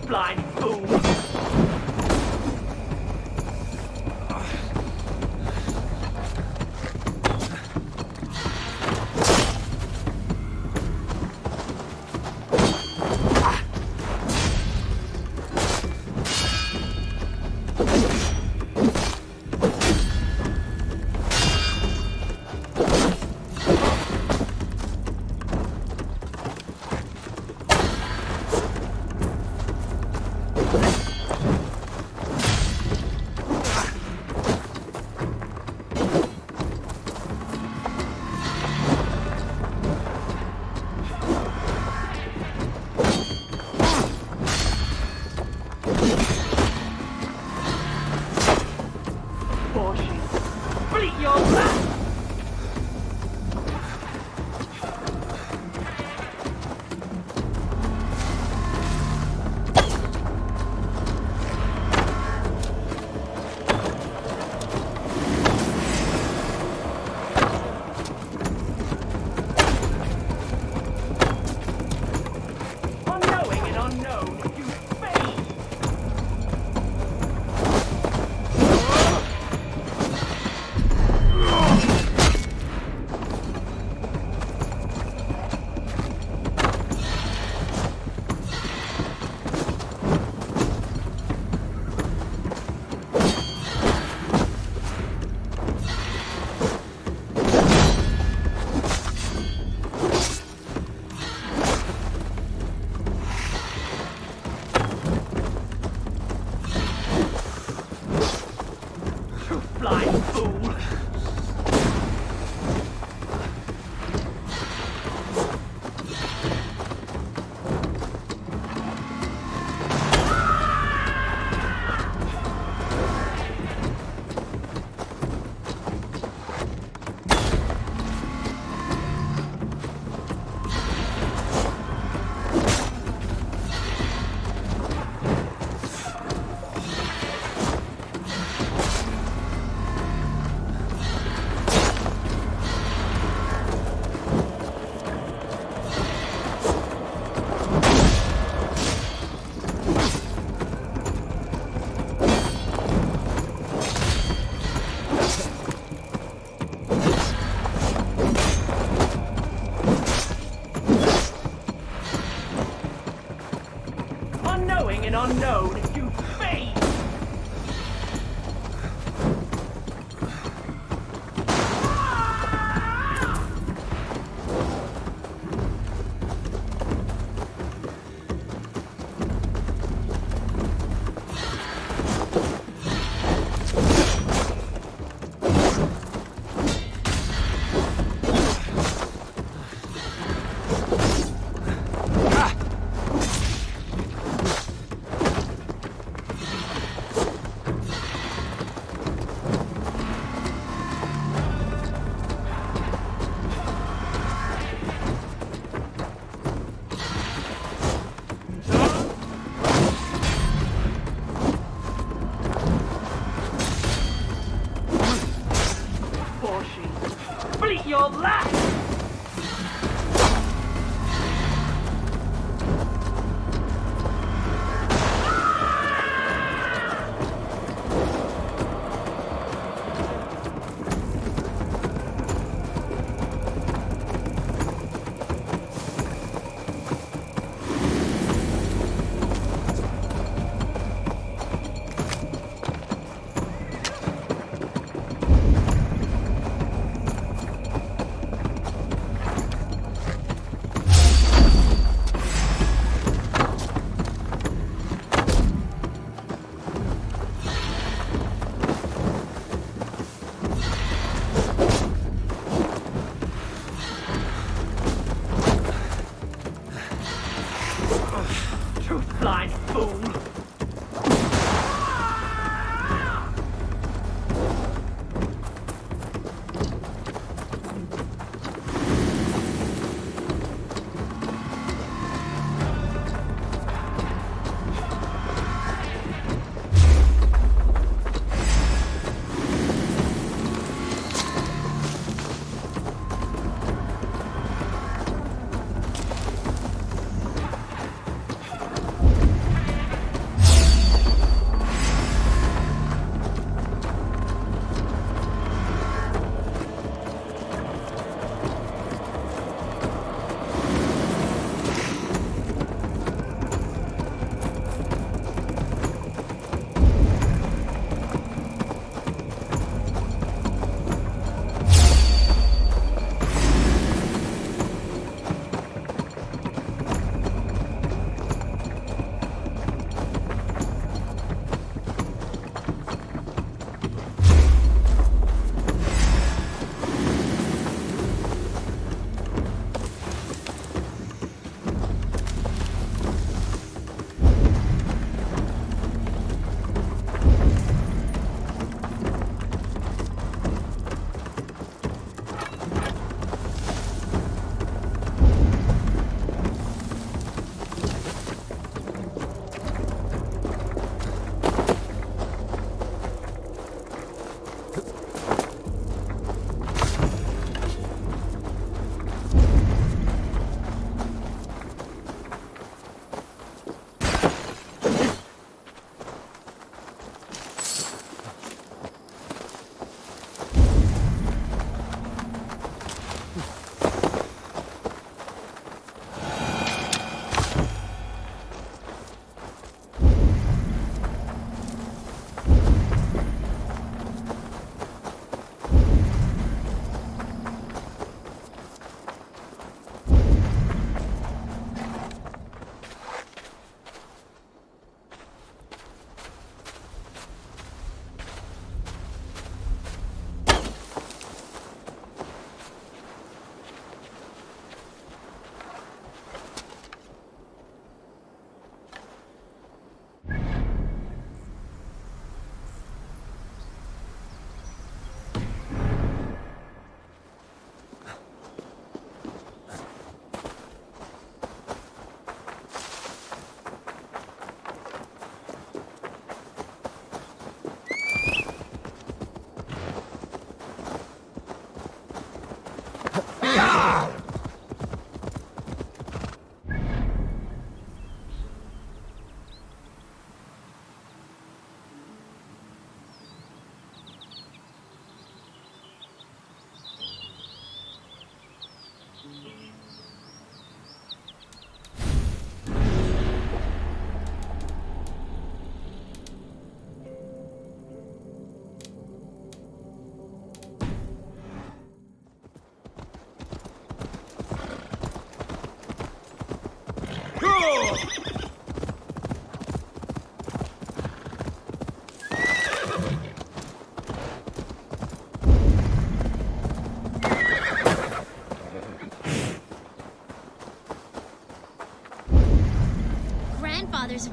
Blind fool! Bleat your back! Unknowing and unknown, you fiend! Blind fool! Unknowing and unknown, you fiend! Bleat your lack!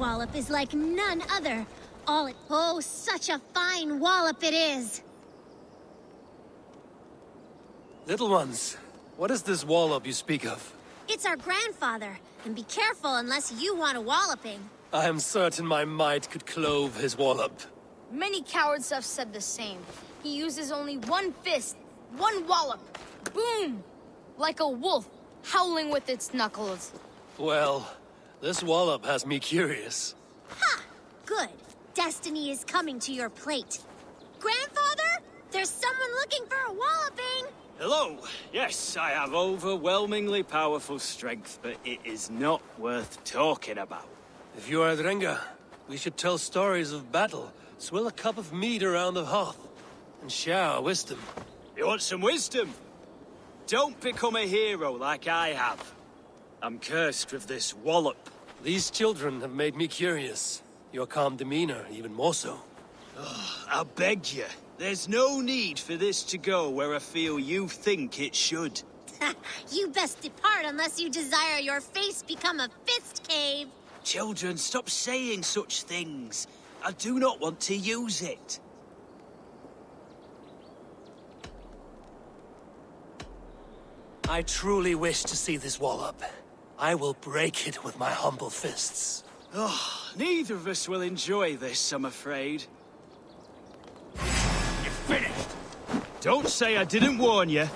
wallop is like none other. Oh, such a fine wallop it is. Little ones, what is this wallop you speak of? It's our grandfather, and be careful unless you want a walloping. I am certain my might could clove his wallop. Many cowards have said the same. He uses only one fist, one wallop. Boom! Like a wolf, howling with its knuckles. Well, this wallop has me curious. Ha! Good. Destiny is coming to your plate. Grandfather? There's someone looking for a walloping! Hello. Yes, I have overwhelmingly powerful strength, but it is not worth talking about. If you are Drenga, we should tell stories of battle, swill a cup of mead around the hearth, and share our wisdom. You want some wisdom? Don't become a hero like I have. I'm cursed with this wallop. These children have made me curious. Your calm demeanor, even more so. I beg you. There's no need for this to go where I feel you think it should. You best depart unless you desire your face become a fist cave. Children, stop saying such things. I do not want to use it. I truly wish to see this wallop. I will break it with my humble fists. Oh, neither of us will enjoy this, I'm afraid. You're finished! Don't say I didn't warn you.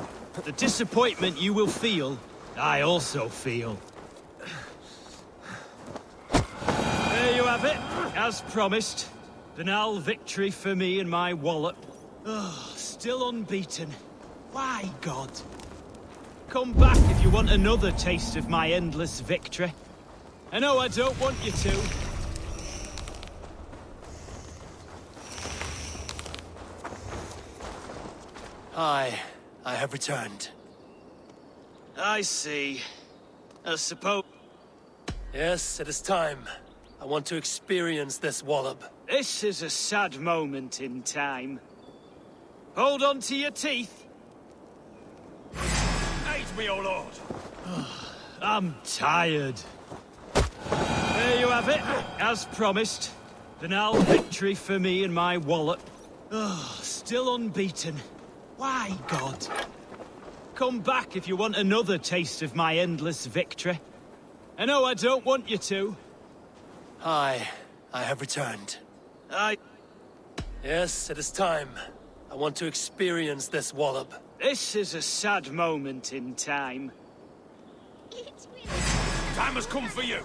The disappointment you will feel, I also feel. There you have it, as promised. Banal victory for me and my wallop. Oh, still unbeaten. Why, God? Come back if you want another taste of my endless victory. I know I don't want you to. I have returned. I see. I suppose... Yes, it is time. I want to experience this wallop. This is a sad moment in time. Hold on to your teeth. Aid me, O Lord! I'm tired. There you have it, as promised. Banal victory for me and my wallop. Oh, still unbeaten. Why, God? Come back if you want another taste of my endless victory. I know I don't want you to. I have returned. Yes, it is time. I want to experience this wallop. This is a sad moment in time. Time has come for you.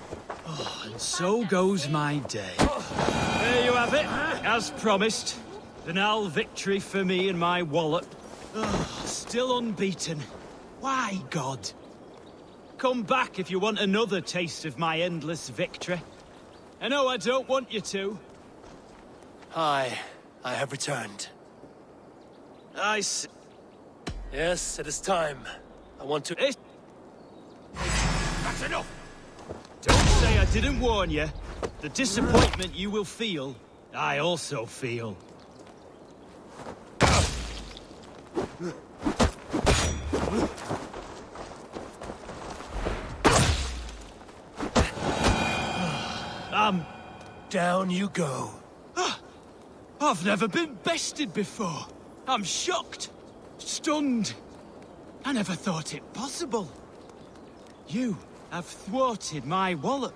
Oh, and so goes my day. There you have it, as promised. Banal victory for me and my wallop. Oh, still unbeaten. Why, God? Come back if you want another taste of my endless victory. I know I don't want you to. I have returned. I see. Yes, it is time. I want to... That's enough! Don't say I didn't warn you. The disappointment you will feel, I also feel. Down you go. I've never been bested before. I'm shocked. Stunned. I never thought it possible. You have thwarted my wallop.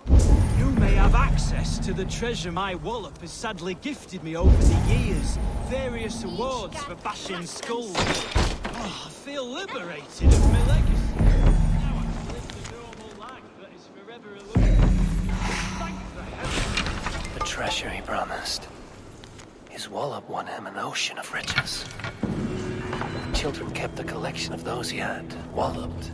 You may have access to the treasure my wallop has sadly gifted me over the years. Various awards for bashing skulls. Oh, I feel liberated of my legacy. Now I can live the normal life that is forever illuminated. Thank the heavens. The treasure he promised. His wallop won him an ocean of riches. Children kept a collection of those he had, walloped.